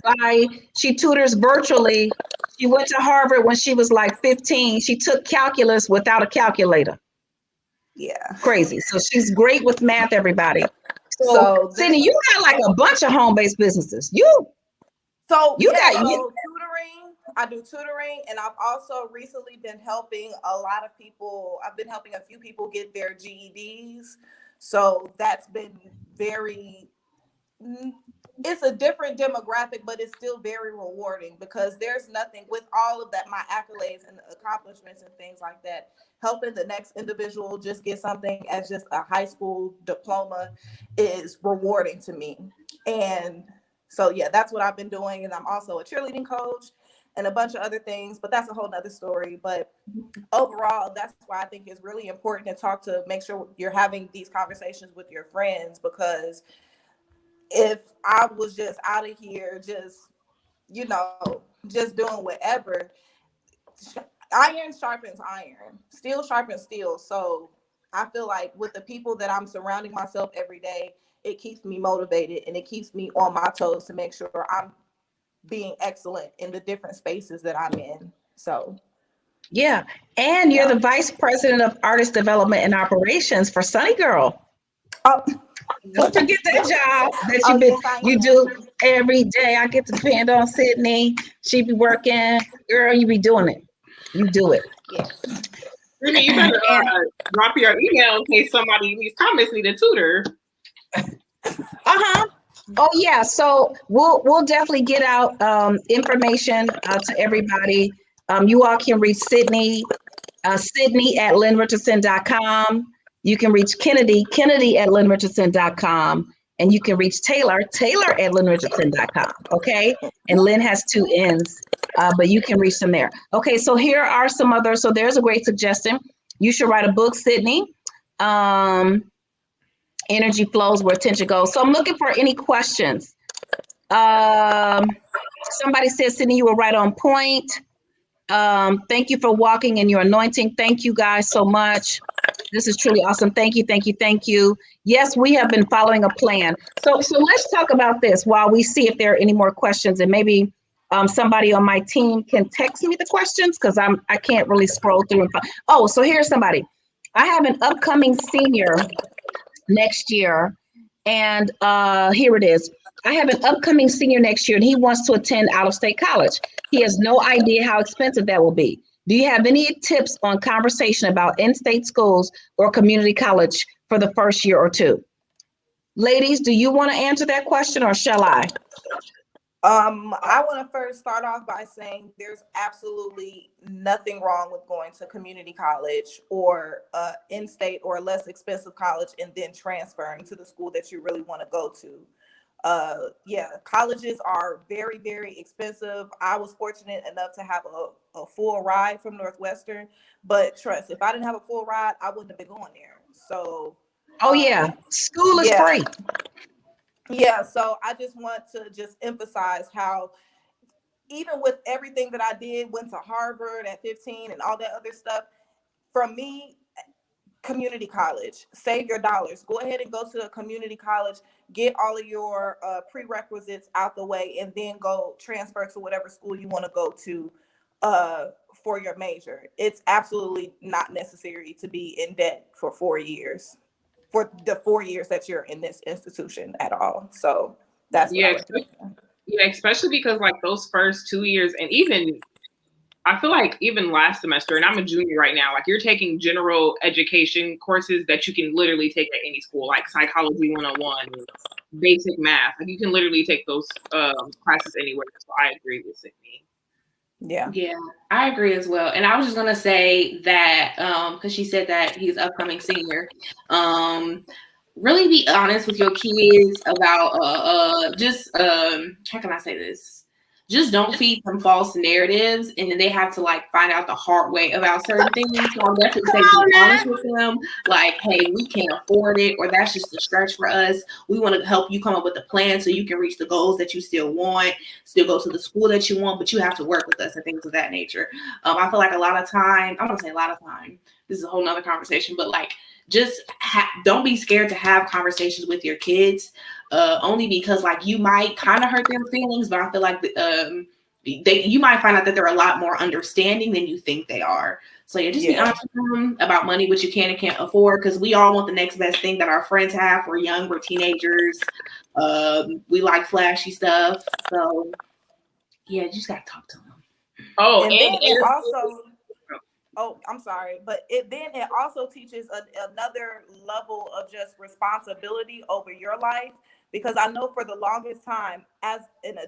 virtually. She went to Harvard when she was like 15. She took calculus without a calculator. Yeah. Crazy. So she's great with math, everybody. So Sydney, you got like a bunch of home-based businesses. Tutoring. I do tutoring, and I've also recently been helping a lot of people. I've been helping a few people get their GEDs. So that's been it's a different demographic, but it's still very rewarding because there's nothing with all of that, my accolades and accomplishments and things like that, helping the next individual just get something as just a high school diploma is rewarding to me. And so, yeah, that's what I've been doing. And I'm also a cheerleading coach and a bunch of other things, but that's a whole nother story. But overall, that's why I think it's really important to make sure you're having these conversations with your friends, because if I was just out of here, just doing whatever, iron sharpens iron, steel sharpens steel. So I feel like with the people that I'm surrounding myself every day, it keeps me motivated and it keeps me on my toes to make sure I'm being excellent in the different spaces that I'm in. So yeah. And you're the vice president of artist development and operations for Sunny Girl. Don't forget that job that you do every day. I get to depend on Sydney. She be working. Girl, you be doing it. You do it. Yes. Sydney, you better drop your email in case somebody in these comments need a tutor. Oh yeah, so we'll definitely get out information to everybody. You all can reach Sydney at lynnrichardson.com. You can reach Kennedy at lynnrichardson.com, and you can reach Taylor at lynnrichardson.com. Okay, and Lynn has 2 N's, but you can reach them there. Okay, so here are some others. So there's a great suggestion. You should write a book, Sydney. Energy flows where attention goes. So I'm looking for any questions. Somebody said, Sydney, you were right on point. Thank you for walking in your anointing. Thank you guys so much. This is truly awesome. Thank you, thank you, thank you. Yes, we have been following a plan. So let's talk about this while we see if there are any more questions, and maybe somebody on my team can text me the questions because I can't really scroll through and find. Oh, so here's somebody. I have an upcoming senior next year, and here it is. I have an upcoming senior next year, and he wants to attend out-of-state college. He has no idea how expensive that will be. Do you have any tips on conversation about in-state schools or community college for the first year or two? Ladies, do you want to answer that question, or shall I? I want to first start off by saying there's absolutely nothing wrong with going to community college or in-state or less expensive college and then transferring to the school that you really want to go to. Yeah, colleges are very, very expensive. I was fortunate enough to have a full ride from Northwestern, but trust, if I didn't have a full ride, I wouldn't have been going there. So, oh yeah, school is free. Yeah, so I just want to just emphasize how even with everything that I did, went to Harvard at 15 and all that other stuff, from me, community college, save your dollars. Go ahead and go to a community college, get all of your prerequisites out the way, and then go transfer to whatever school you want to go to for your major. It's absolutely not necessary to be in debt for 4 years. For the 4 years that you're in this institution at all. So that's what especially because like those first 2 years, and even I feel like even last semester, and I'm a junior right now, like you're taking general education courses that you can literally take at any school, like psychology 101, basic math. Like you can literally take those classes anywhere. So I agree with Sydney. Yeah, I agree as well. And I was just gonna say that because she said that he's upcoming senior, really be honest with your kids about just how can I say this? Just don't feed them false narratives, and then they have to like find out the hard way about certain things. So I'm definitely saying be honest with them, like, hey, we can't afford it, or that's just a stretch for us. We want to help you come up with a plan so you can reach the goals that you still want, still go to the school that you want, but you have to work with us and things of that nature. I feel like a lot of time, I'm gonna say a lot of time, this is a whole nother conversation, but like just don't be scared to have conversations with your kids. Only because like you might kind of hurt their feelings, but I feel like you might find out that they're a lot more understanding than you think they are. So yeah, just be honest with them about money, what you can and can't afford, because we all want the next best thing that our friends have. We're young, we're teenagers, we like flashy stuff. So yeah, you just gotta talk to them. Oh, and then it also. Oh, I'm sorry, but it also teaches another level of just responsibility over your life. Because I know for the longest time, as an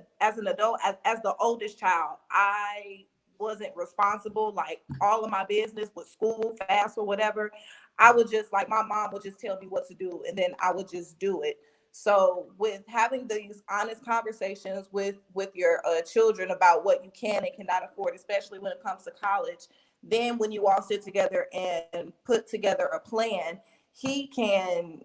adult, as the oldest child, I wasn't responsible. Like all of my business with school, fast or whatever, I would just like my mom would just tell me what to do, and then I would just do it. So with having these honest conversations with your children about what you can and cannot afford, especially when it comes to college, then when you all sit together and put together a plan, they can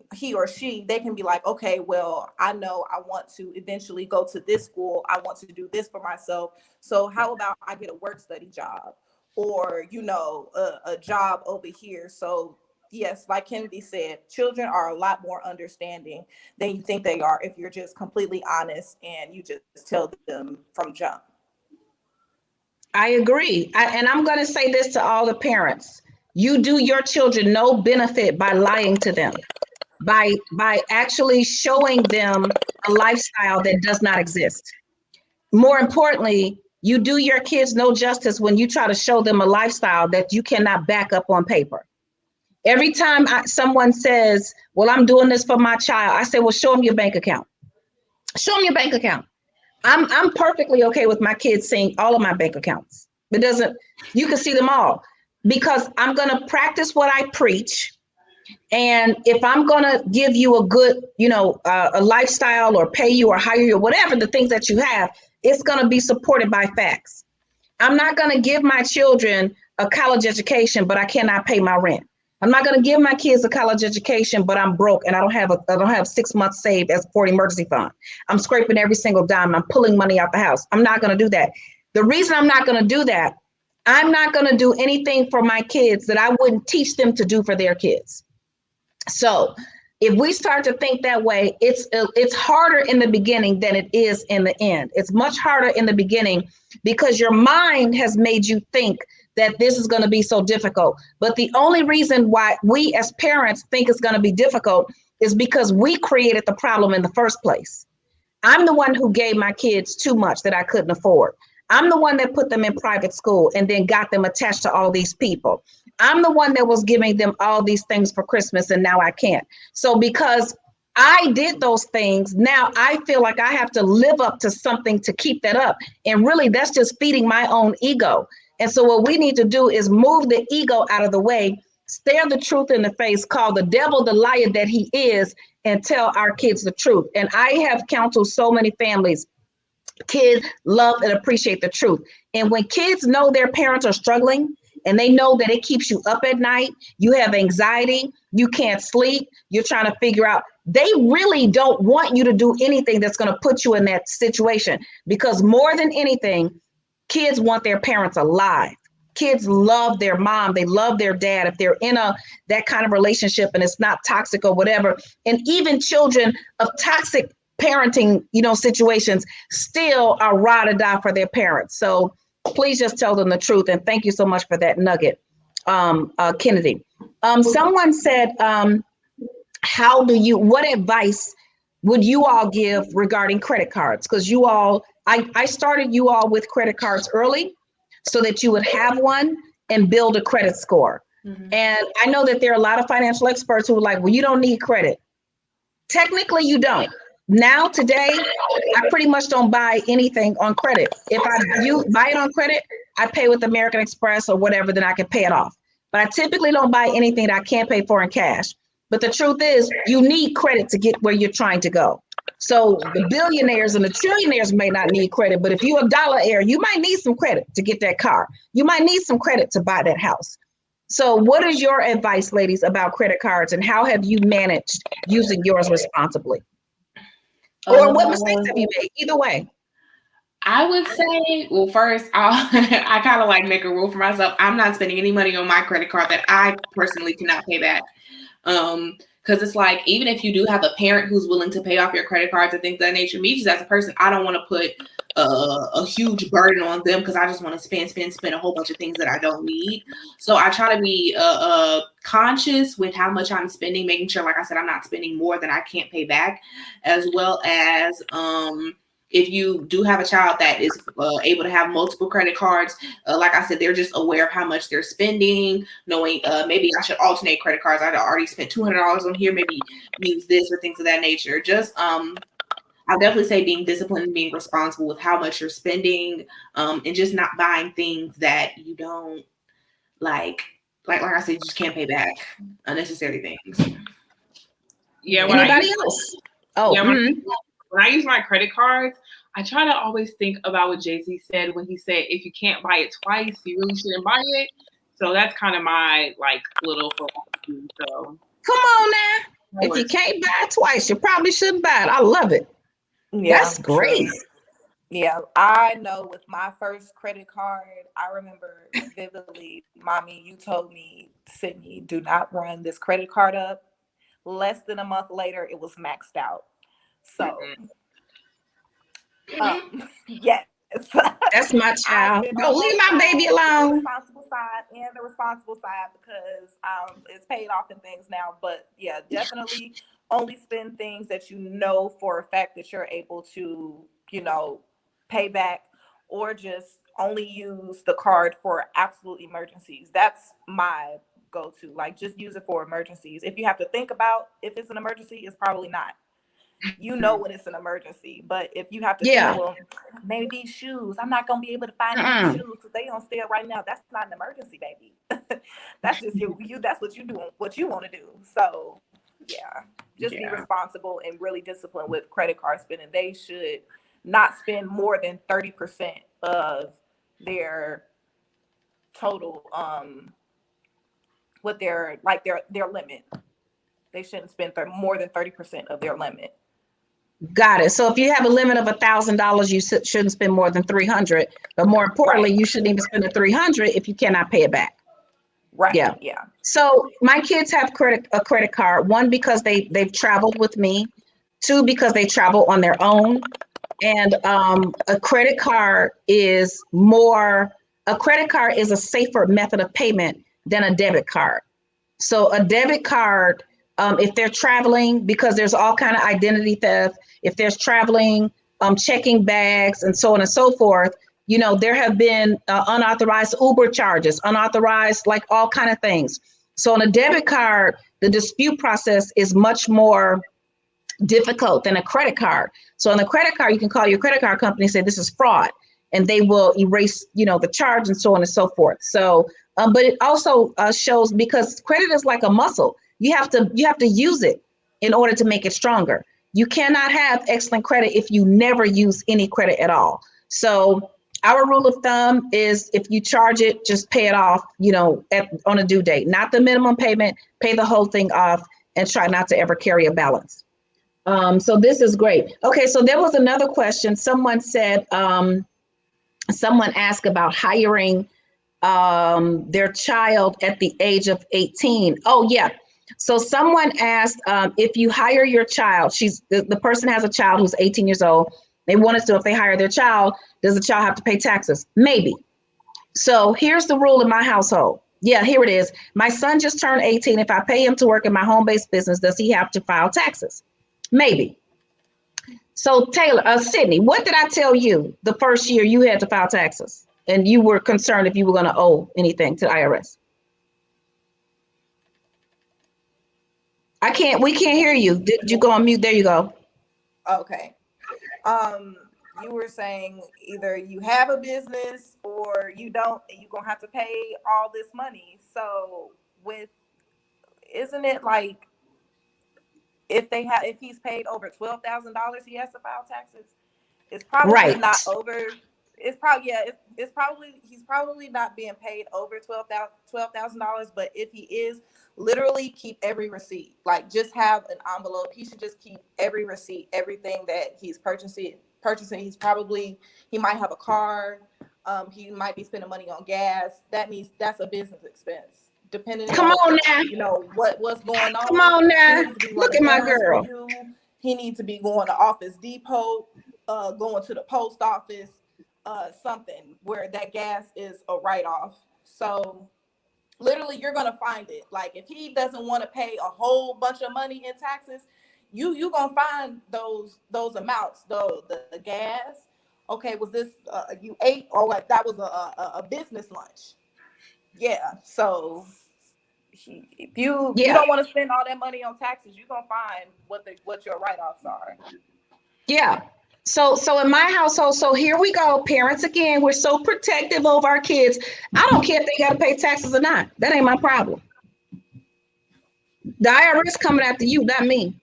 be like, okay, well, I know I want to eventually go to this school. I want to do this for myself. So how about I get a work study job or, a job over here. So yes, like Kennedy said, children are a lot more understanding than you think they are if you're just completely honest and you just tell them from jump. I agree. And I'm going to say this to all the parents. You do your children no benefit by lying to them, by actually showing them a lifestyle that does not exist. More importantly, you do your kids no justice when you try to show them a lifestyle that you cannot back up on paper. Every time someone says, well, I'm doing this for my child, I say, well, show them your bank account. Show them your bank account. I'm perfectly okay with my kids seeing all of my bank accounts. You can see them all because I'm going to practice what I preach. And if I'm going to give you a good, a lifestyle or pay you or hire you or whatever the things that you have, it's going to be supported by facts. I'm not going to give my children a college education, but I cannot pay my rent. I'm not going to give my kids a college education, but I'm broke and I don't have 6 months saved as for an emergency fund. I'm scraping every single dime. I'm pulling money out the house. I'm not going to do that. The reason I'm not going to do that, I'm not going to do anything for my kids that I wouldn't teach them to do for their kids. So If we start to think that way, it's harder in the beginning than it is in the end. It's much harder in the beginning because your mind has made you think that this is going to be so difficult. But the only reason why we as parents think it's going to be difficult is because we created the problem in the first place. I'm the one who gave my kids too much that I couldn't afford. I'm the one that put them in private school and then got them attached to all these people. I'm the one that was giving them all these things for Christmas and now I can't. So because I did those things, now I feel like I have to live up to something to keep that up. And really, that's just feeding my own ego. And so what we need to do is move the ego out of the way, stare the truth in the face, call the devil the liar that he is, and tell our kids the truth. And I have counseled so many families. Kids love and appreciate the truth. And when kids know their parents are struggling and they know that it keeps you up at night, you have anxiety, you can't sleep, you're trying to figure out, they really don't want you to do anything that's going to put you in that situation. Because more than anything, kids want their parents alive. Kids love their mom. They love their dad. If they're in that kind of relationship and it's not toxic or whatever, and even children of toxic parenting, situations still are ride or die for their parents. So please just tell them the truth. And thank you so much for that nugget, Kennedy. Someone said, what advice would you all give regarding credit cards? Because I started you all with credit cards early so that you would have one and build a credit score. Mm-hmm. And I know that there are a lot of financial experts who are like, well, you don't need credit. Technically, you don't. Now, today, I pretty much don't buy anything on credit. If you buy it on credit, I pay with American Express or whatever, then I can pay it off. But I typically don't buy anything that I can't pay for in cash. But the truth is, you need credit to get where you're trying to go. So the billionaires and the trillionaires may not need credit, but if you're a dollar heir, you might need some credit to get that car. You might need some credit to buy that house. So what is your advice, ladies, about credit cards, and how have you managed using yours responsibly? Or what mistakes have you made? Either way. I would say, well, first, I kind of like make a rule for myself. I'm not spending any money on my credit card that I personally cannot pay back. Because it's like, even if you do have a parent who's willing to pay off your credit cards and things of that nature, me just as a person, I don't want to put a huge burden on them because I just want to spend a whole bunch of things that I don't need. So I try to be conscious with how much I'm spending, making sure, like I said, I'm not spending more than I can't pay back, as well as if you do have a child that is able to have multiple credit cards, like I said, they're just aware of how much they're spending, knowing maybe I should alternate credit cards. I'd already spent $200 on here, maybe use this or things of that nature. Just I'll definitely say being disciplined and being responsible with how much you're spending, and just not buying things that you don't like I said, you just can't pay back, unnecessary things. Yeah. Anybody else? Oh, yeah. When I use my credit cards, I try to always think about what Jay-Z said when he said, if you can't buy it twice, you really shouldn't buy it. So that's kind of my little philosophy. So come on now. If you can't buy it twice, you probably shouldn't buy it. I love it. Yeah, that's great. True. Yeah, I know with my first credit card, I remember vividly, Mommy, you told me, Sydney, do not run this credit card up. Less than a month later, it was maxed out. So, yes. That's my child. Don't leave my baby alone. The responsible side and the responsible side, because it's paid off and things now. But yeah, definitely only spend things that you know for a fact that you're able to, pay back, or just only use the card for absolute emergencies. That's my go-to. Just use it for emergencies. If you have to think about if it's an emergency, it's probably not. When it's an emergency, but if you have to think, well, maybe shoes, I'm not gonna be able to find any shoes because they on sale right now. That's not an emergency, baby. That's just you. That's what you doing, what you want to do. So yeah, just be responsible and really disciplined with credit card spending. They should not spend more than 30% of their total with their limit. They shouldn't spend more than 30% of their limit. Got it. So if you have a limit of $1,000, you shouldn't spend more than $300. But more importantly, you shouldn't even spend the $300 if you cannot pay it back. Right. Yeah. Yeah. So my kids have a credit card. One, because they've traveled with me. Two, because they travel on their own. And a credit card is a safer method of payment than a debit card. So a debit card, if they're traveling, because there's all kind of identity theft, if there's traveling, checking bags and so on and so forth, there have been unauthorized Uber charges, unauthorized, like all kind of things. So on a debit card, the dispute process is much more difficult than a credit card. So on the credit card, you can call your credit card company and say, this is fraud, and they will erase, the charge and so on and so forth. So, but it also shows, because credit is like a muscle. You have to use it in order to make it stronger. You cannot have excellent credit if you never use any credit at all. So our rule of thumb is, if you charge it, just pay it off, on a due date, not the minimum payment, pay the whole thing off, and try not to ever carry a balance. So this is great. Okay, so there was another question. Someone said, someone asked about hiring their child at the age of 18. Oh, yeah. So someone asked, if you hire your child, the person has a child who's 18 years old. They want us to know, if they hire their child, does the child have to pay taxes? Maybe. So here's the rule in my household. Yeah, here it is. My son just turned 18. If I pay him to work in my home-based business, does he have to file taxes? Maybe. So Sydney, what did I tell you the first year you had to file taxes and you were concerned if you were going to owe anything to the IRS? We can't hear you. Did you go on mute? There you go. Okay. You were saying either you have a business or you don't, and you're going to have to pay all this money. So isn't it like, if he's paid over $12,000, he has to file taxes? It's probably right. not over. It's probably, he's probably not being paid over $12,000. But if he is, literally keep every receipt. Like, just have an envelope. He should just keep every receipt, everything that he's purchasing. He might have a car. He might be spending money on gas. That means that's a business expense. Depending on now. What's going on. Come on now. Look at my girl. He needs to be going to Office Depot, going to the post office, something where that gas is a write-off. So literally, you're gonna find it. Like, if he doesn't want to pay a whole bunch of money in taxes, you gonna find those amounts. The gas. Okay, was this you ate, or like that was a business lunch? Yeah. So if you don't want to spend all that money on taxes, you're gonna find what your write-offs are. Yeah. So in my household, so here we go, parents again, we're so protective of our kids. I don't care if they got to pay taxes or not. That ain't my problem. The IRS coming after you, not me.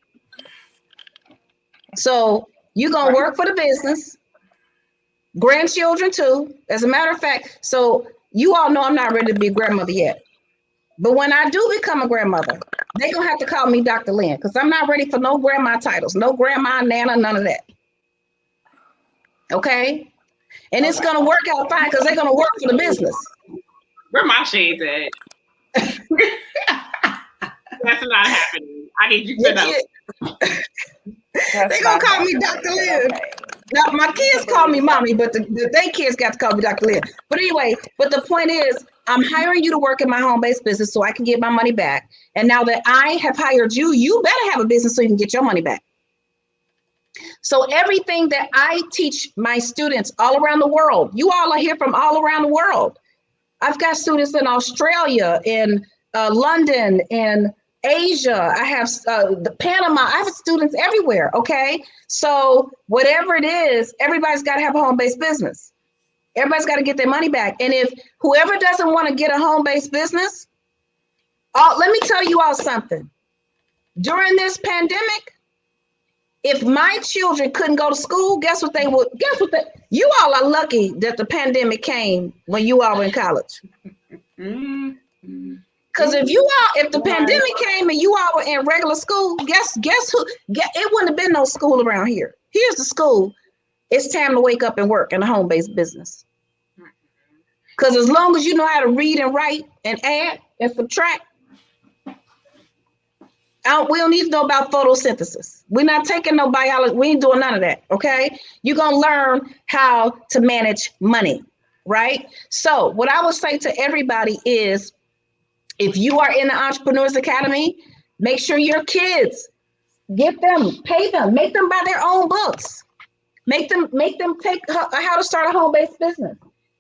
So you're going to work for the business, grandchildren too. As a matter of fact, so you all know I'm not ready to be a grandmother yet. But when I do become a grandmother, they're going to have to call me Dr. Lynn, because I'm not ready for no grandma titles, no grandma, nana, none of that. Okay? And it's going to work out fine, because they're going to work for the business. Where my shades at? That's not happening. I need you to know. They're going to call me Dr. Lynn. Okay. Now, my kids call me mommy, but they kids got to call me Dr. Lynn. But anyway, but the point is, I'm hiring you to work in my home-based business so I can get my money back. And now that I have hired you, you better have a business so you can get your money back. So everything that I teach my students all around the world, you all are here from all around the world. I've got students in Australia, in London, in Asia. I have the Panama. I have students everywhere. Okay. So whatever it is, everybody's got to have a home-based business. Everybody's got to get their money back. And if whoever doesn't want to get a home-based business, let me tell you all something. During this pandemic, if my children couldn't go to school, guess what you all are lucky that the pandemic came when you all were in college. Because if the pandemic came and you all were in regular school, guess who? It wouldn't have been no school around here. Here's the school. It's time to wake up and work in a home-based business. Because as long as you know how to read and write and add, and subtract. We don't need to know about photosynthesis. We're not taking no biology. We ain't doing none of that, okay? You're going to learn how to manage money, right? So what I would say to everybody is, if you are in the Entrepreneurs Academy, make sure your kids, get them, pay them, make them buy their own books. Make them take how to start a home-based business.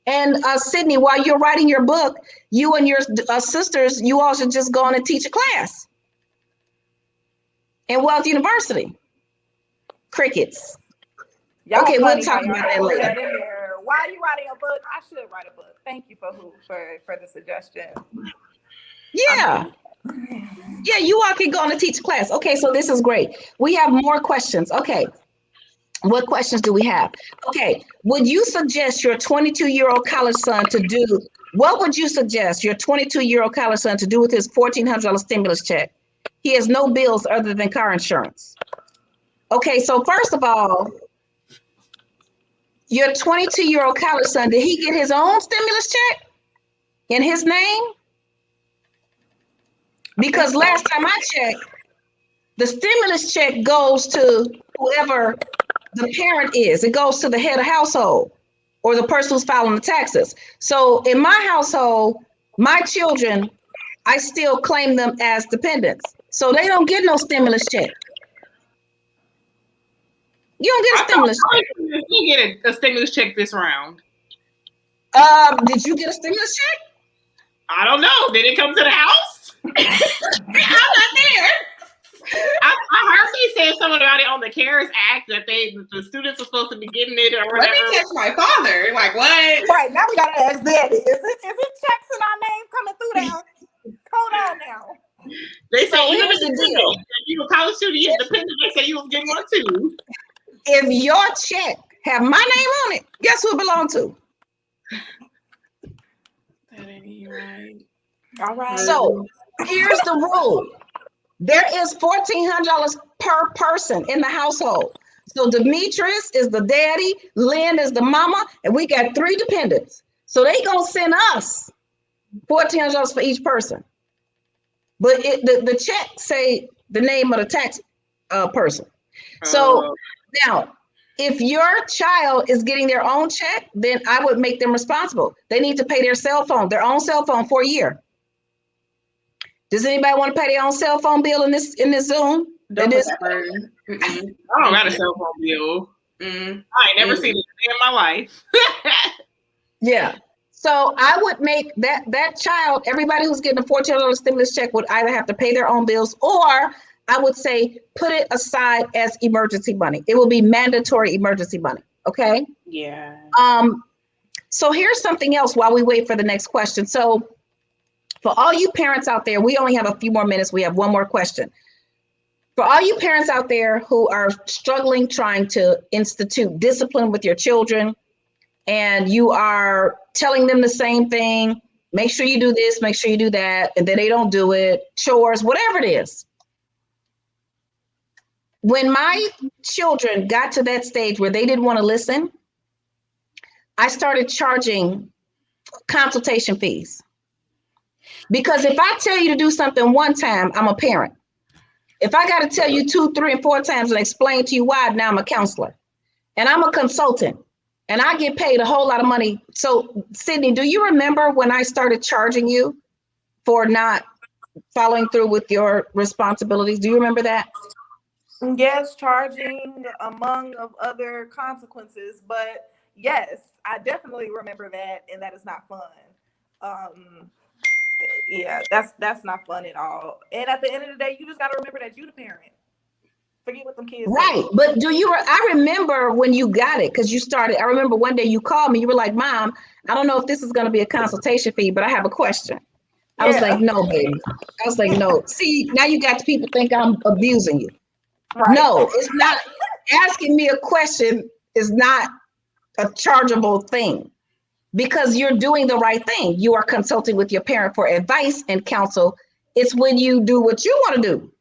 And Sydney, while you're writing your book, you and your sisters, you all should just go on and teach a class in Wealth University. Crickets. Y'all okay, funny, we'll talk about that later. Why are you writing a book? I should write a book. Thank you for the suggestion. Yeah. Yeah, you all can go on and teach a class. Okay, so this is great. We have more questions. Okay. What questions do we have? Okay, would you suggest your 22-year-old college son to do, what would you suggest your 22-year-old college son to do with his $1,400 stimulus check? He has no bills other than car insurance. Okay, so first of all, your 22-year-old college son, did he get his own stimulus check in his name? Because last time I checked, the stimulus check goes to whoever the parent is. It goes to the head of household or the person who's filing the taxes. So in my household, my children, I still claim them as dependents. So they don't get no stimulus check. You don't get a stimulus check. You get a stimulus check this round. Did you get a stimulus check? I don't know. Did it come to the house? I'm not there. I heard they said something about it on the CARES Act that the students are supposed to be getting it or whatever. Let me text my father. Like, what? Right, now we gotta ask Daddy. Is it checks in our name coming through now? Hold on now. They say So even here's if the deal. you a college student, you're dependent. They say you was getting one too. If your check have my name on it, guess who it belong to? That ain't right. All right. So here's the rule. There is $1,400 per person in the household. So Demetrius is the daddy, Lynn is the mama, and we got 3 dependents. So they gonna send us $1,400 for each person. But the check say the name of the tax person. So now, if your child is getting their own check, then I would make them responsible. They need to pay their own cell phone for a year. Does anybody want to pay their own cell phone bill in this Zoom? I don't got a cell phone bill. I ain't never seen it in my life. Yeah. So I would make that child, everybody who's getting a $1,400 stimulus check would either have to pay their own bills, or I would say put it aside as emergency money. It will be mandatory emergency money. Okay. Yeah. So here's something else while we wait for the next question. So for all you parents out there, we only have a few more minutes. We have one more question. For all you parents out there who are struggling trying to institute discipline with your children, and you are telling them the same thing, make sure you do this, make sure you do that, and then they don't do it, chores, whatever it is. When my children got to that stage where they didn't want to listen, I started charging consultation fees. Because if I tell you to do something one time, I'm a parent. If I got to tell you 2, 3, and 4 times and explain to you why, now I'm a counselor. And I'm a consultant. And I get paid a whole lot of money. So, Sydney, do you remember when I started charging you for not following through with your responsibilities? Do you remember that? Yes, charging among of other consequences. But yes, I definitely remember that. And that is not fun. Yeah, that's not fun at all. And at the end of the day, you just got to remember that you the parent. Forget what them kids right. Say. But I remember when you got it, because you started, I remember one day you called me, you were like, Mom, I don't know if this is going to be a consultation fee, but I have a question. I was like, no, baby. I was like, no. See, now you got people think I'm abusing you. Right. No, it's not. Asking me a question is not a chargeable thing, because you're doing the right thing. You are consulting with your parent for advice and counsel. It's when you do what you want to do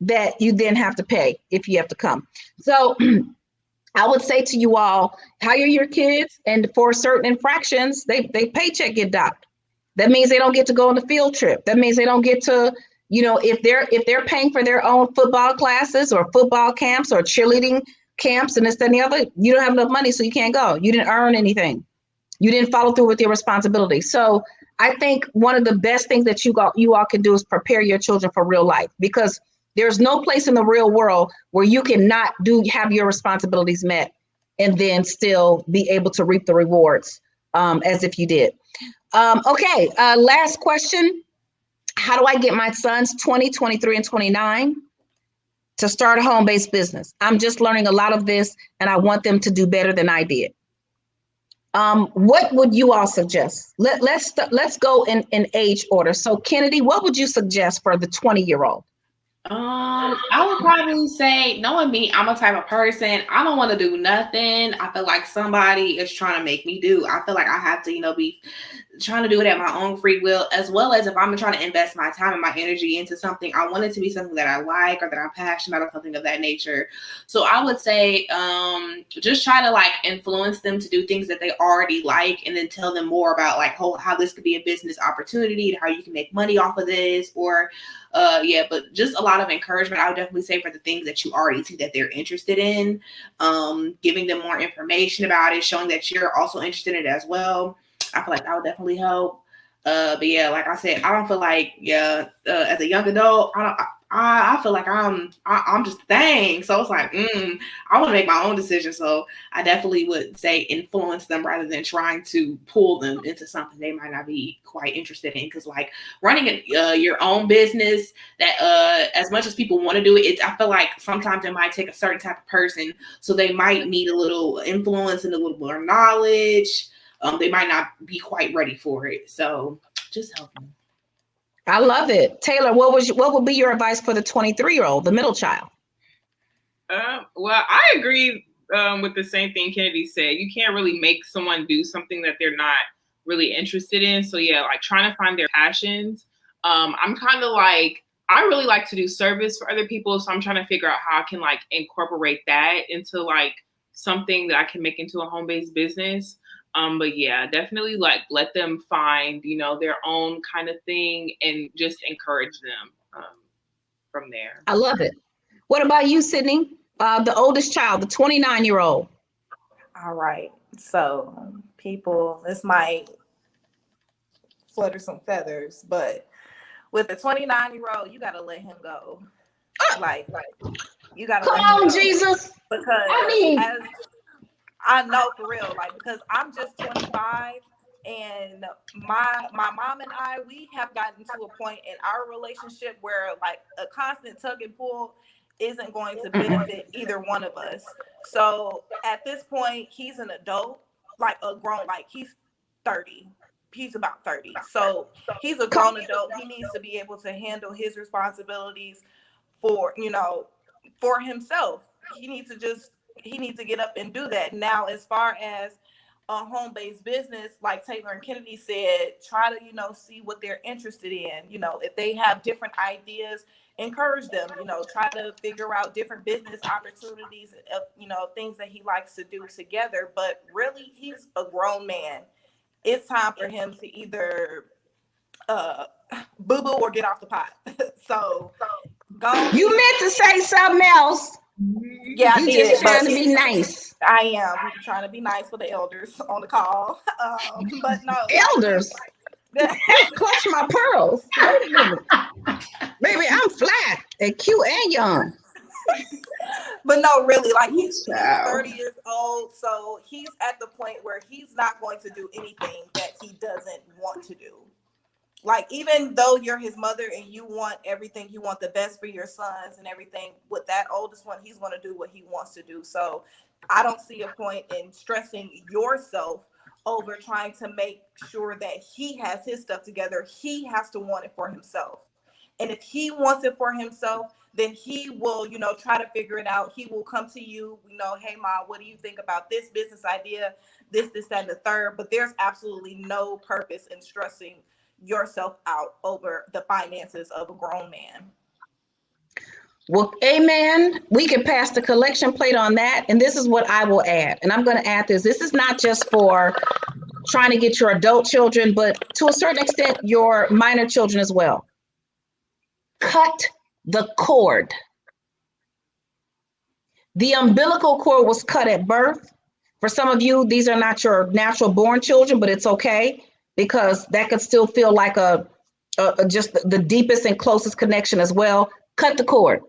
that you then have to pay if you have to come. So I would say to you all, hire your kids, and for certain infractions, they paycheck get docked. That means they don't get to go on the field trip. That means they don't get to, if they're paying for their own football classes or football camps or cheerleading camps and this, that, and the other, you don't have enough money, so you can't go. You didn't earn anything. You didn't follow through with your responsibility. So I think one of the best things that you all can do is prepare your children for real life, because there's no place in the real world where you cannot have your responsibilities met and then still be able to reap the rewards as if you did. Okay, last question. How do I get my sons 20, 23, and 29 to start a home-based business? I'm just learning a lot of this, and I want them to do better than I did. What would you all suggest? Let's go in age order. So Kennedy, what would you suggest for the 20-year-old? I would probably say, knowing me, I'm a type of person, I don't want to do nothing. I feel like somebody is trying to make me do. I feel like I have to, be trying to do it at my own free will, as well as if I'm trying to invest my time and my energy into something, I want it to be something that I like or that I'm passionate about or something of that nature. So I would say just try to influence them to do things that they already like, and then tell them more about how this could be a business opportunity, how you can make money off of this, or but just a lot of encouragement. I would definitely say for the things that you already see that they're interested in, giving them more information about it, showing that you're also interested in it as well. I feel like that would definitely help. But yeah, like I said, I don't feel like as a young adult, I feel like I'm just a thing. So it's like, I want to make my own decision. So I definitely would say influence them rather than trying to pull them into something they might not be quite interested in. Because running your own business, that as much as people want to do it, I feel like sometimes it might take a certain type of person. So they might need a little influence and a little more knowledge. They might not be quite ready for it. So just help them. I love it. Taylor, what would be your advice for the 23-year-old, the middle child? Well, I agree with the same thing Kennedy said. You can't really make someone do something that they're not really interested in. So yeah, trying to find their passions. I'm kind of I really like to do service for other people. So I'm trying to figure out how I can incorporate that into something that I can make into a home-based business. But yeah, definitely let them find, their own kind of thing and just encourage them from there. I love it. What about you, Sydney? The oldest child, the 29-year-old. All right. So this might flutter some feathers, but with the 29-year-old, you got to let him go. You got to let him go. Come on, Jesus. Because I know for real, because I'm just 25 and my mom and I, we have gotten to a point in our relationship where a constant tug and pull isn't going to benefit either one of us. So at this point, he's an adult, a grown, he's 30. He's about 30. So he's a grown adult. He needs to be able to handle his responsibilities for himself. He needs to get up and do that. Now, as far as a home-based business, like Taylor and Kennedy said, try to, see what they're interested in. If they have different ideas, encourage them, try to figure out different business opportunities, things that he likes to do together. But really, he's a grown man. It's time for him to either boo-boo or get off the pot. So go. You meant to say something else. Yeah, you just trying to be nice. I am trying to be nice for the elders on the call. But no. Elders? Clutch my pearls. Wait a minute. Baby, I'm flat and cute and young. But no, really, he's 30 years old, so he's at the point where he's not going to do anything that he doesn't want to do. Even though you're his mother and you want everything, you want the best for your sons and everything, with that oldest one, he's going to do what he wants to do. So I don't see a point in stressing yourself over trying to make sure that he has his stuff together. He has to want it for himself. And if he wants it for himself, then he will, try to figure it out. He will come to you, hey, Ma, what do you think about this business idea, this, that, and the third? But there's absolutely no purpose in stressing yourself out over the finances of a grown man. Well, amen. We can pass the collection plate on that. And this is what I will add. And I'm going to add this. This is not just for trying to get your adult children, but to a certain extent, your minor children as well. Cut the cord. The umbilical cord was cut at birth. For some of you, these are not your natural born children, but it's okay because that could still feel like a just the deepest and closest connection as well. Cut the cord.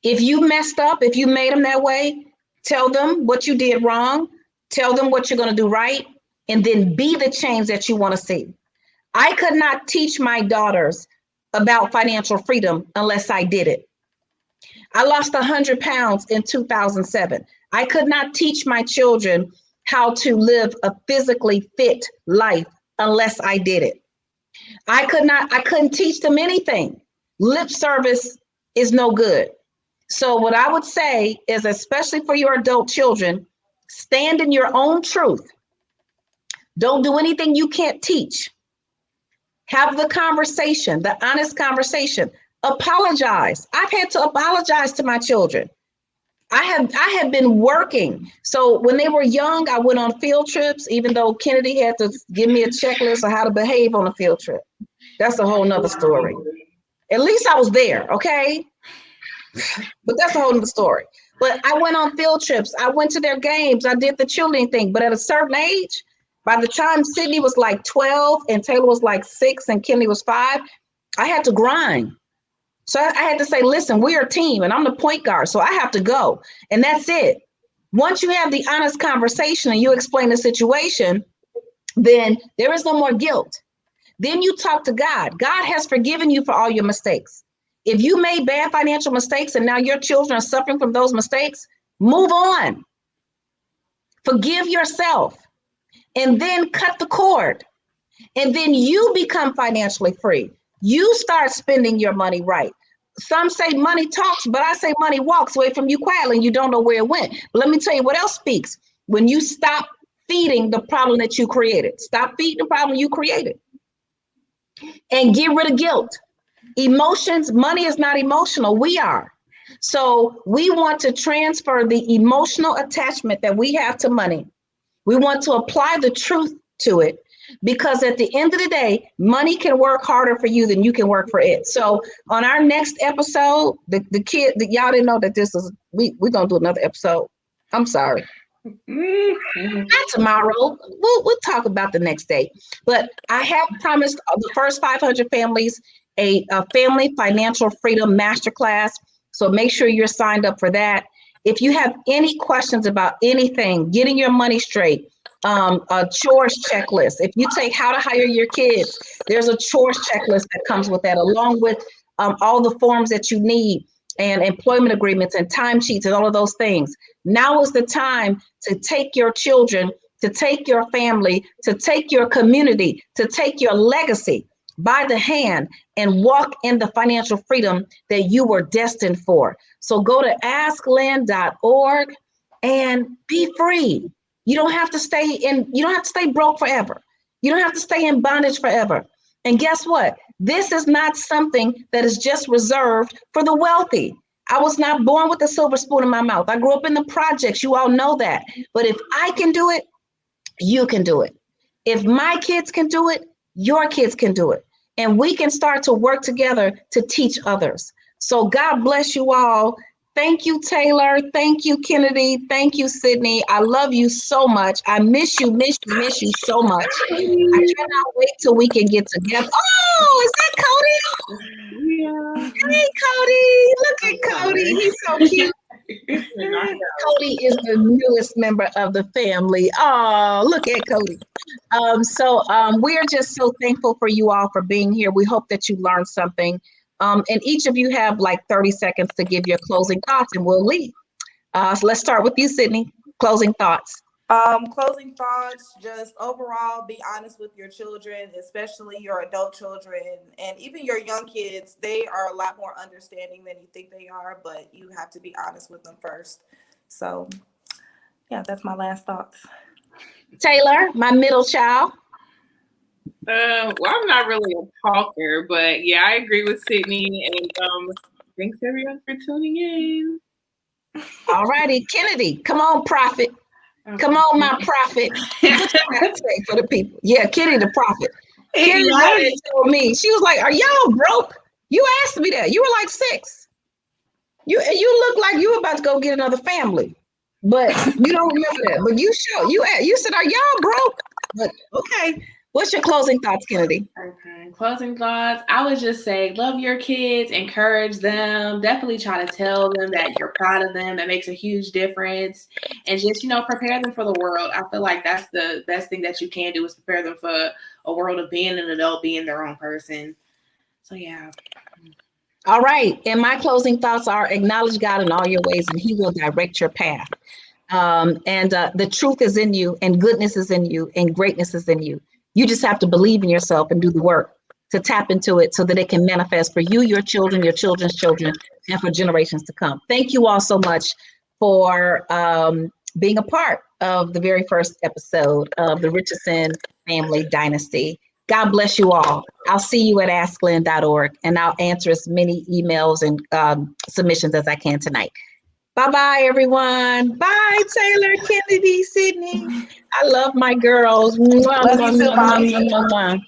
If you messed up, if you made them that way, tell them what you did wrong, tell them what you're going to do right, and then be the change that you want to see. I could not teach my daughters about financial freedom unless I did it. I lost 100 pounds in 2007. I could not teach my children how to live a physically fit life unless I did it. I couldn't teach them anything. Lip service is no good. So what I would say is, especially for your adult children, stand in your own truth. Don't do anything you can't teach. Have the conversation, the honest conversation. Apologize. I've had to apologize to my children. I have been working. So when they were young, I went on field trips, even though Kennedy had to give me a checklist of how to behave on a field trip. That's a whole nother story. At least I was there, okay? But that's a whole nother story. But I went on field trips. I went to their games. I did the cheerleading thing. But at a certain age, by the time Sydney was like 12 and Taylor was like 6 and Kennedy was 5, I had to grind. So I had to say, listen, we're a team and I'm the point guard, so I have to go. And that's it. Once you have the honest conversation and you explain the situation, then there is no more guilt. Then you talk to God. God has forgiven you for all your mistakes. If you made bad financial mistakes and now your children are suffering from those mistakes, move on. Forgive yourself and then cut the cord. And then you become financially free. You start spending your money right. Some say money talks, but I say money walks away from you quietly and you don't know where it went. But let me tell you what else speaks. When you stop feeding the problem that you created, stop feeding the problem you created and get rid of guilt. Emotions, money is not emotional. We are. So we want to transfer the emotional attachment that we have to money. We want to apply the truth to it. Because at the end of the day, money can work harder for you than you can work for it. So on our next episode, the kid, y'all didn't know that this is, we're going to do another episode. I'm sorry. Not tomorrow. We'll talk about the next day. But I have promised the first 500 families a family financial freedom masterclass. So make sure you're signed up for that. If you have any questions about anything, getting your money straight, a chores checklist. If you take how to hire your kids, there's a chores checklist that comes with that, along with all the forms that you need and employment agreements and timesheets and all of those things. Now is the time to take your children, to take your family, to take your community, to take your legacy by the hand and walk in the financial freedom that you were destined for. So go to asklynn.org and be free. You don't have to stay broke forever. You don't have to stay in bondage forever. And guess what? This is not something that is just reserved for the wealthy. I was not born with a silver spoon in my mouth. I grew up in the projects. You all know that. But if I can do it, you can do it. If my kids can do it, your kids can do it. And we can start to work together to teach others. So God bless you all. Thank you, Taylor. Thank you, Kennedy. Thank you, Sydney. I love you so much. I miss you so much. I cannot wait till we can get together. Oh, is that Cody? Yeah. Hey, Cody. Look at Cody. He's so cute. Cody is the newest member of the family. Oh, look at Cody. We're just so thankful for you all for being here. We hope that you learned something. And each of you have like 30 seconds to give your closing thoughts and we'll leave. So let's start with you, Sydney. Closing thoughts. Closing thoughts, just overall, be honest with your children, especially your adult children and even your young kids. They are a lot more understanding than you think they are, but you have to be honest with them first. So, yeah, that's my last thoughts. Taylor, my middle child. Well, I'm not really a talker, but yeah, I agree with Sydney. And thanks everyone for tuning in. All righty, Kennedy, come on, prophet. Okay. Come on, my prophet. What you got to say for the people? Yeah, Kitty the prophet. Kitty told me, she was like, "Are y'all broke? You asked me that. You were like 6. You look like you were about to go get another family, but you don't remember that. But you said, "Are y'all broke?" But okay, what's your closing thoughts, Kennedy? Okay. Closing thoughts. I would just say, love your kids, encourage them. Definitely try to tell them that you're proud of them. That makes a huge difference. And just, prepare them for the world. I feel like that's the best thing that you can do is prepare them for a world of being an adult, being their own person. So, yeah. All right. And my closing thoughts are acknowledge God in all your ways and he will direct your path. And the truth is in you and goodness is in you and greatness is in you. You just have to believe in yourself and do the work to tap into it so that it can manifest for you, your children, your children's children, and for generations to come. Thank you all so much for being a part of the very first episode of the Richardson Family Dynasty. God bless you all. I'll see you at asklynn.org and I'll answer as many emails and submissions as I can tonight. Bye-bye, everyone. Bye, Taylor, Kennedy, Sydney. I love my girls. Mwah, Love you too, mwah, Mommy. mwah, mwah, mwah.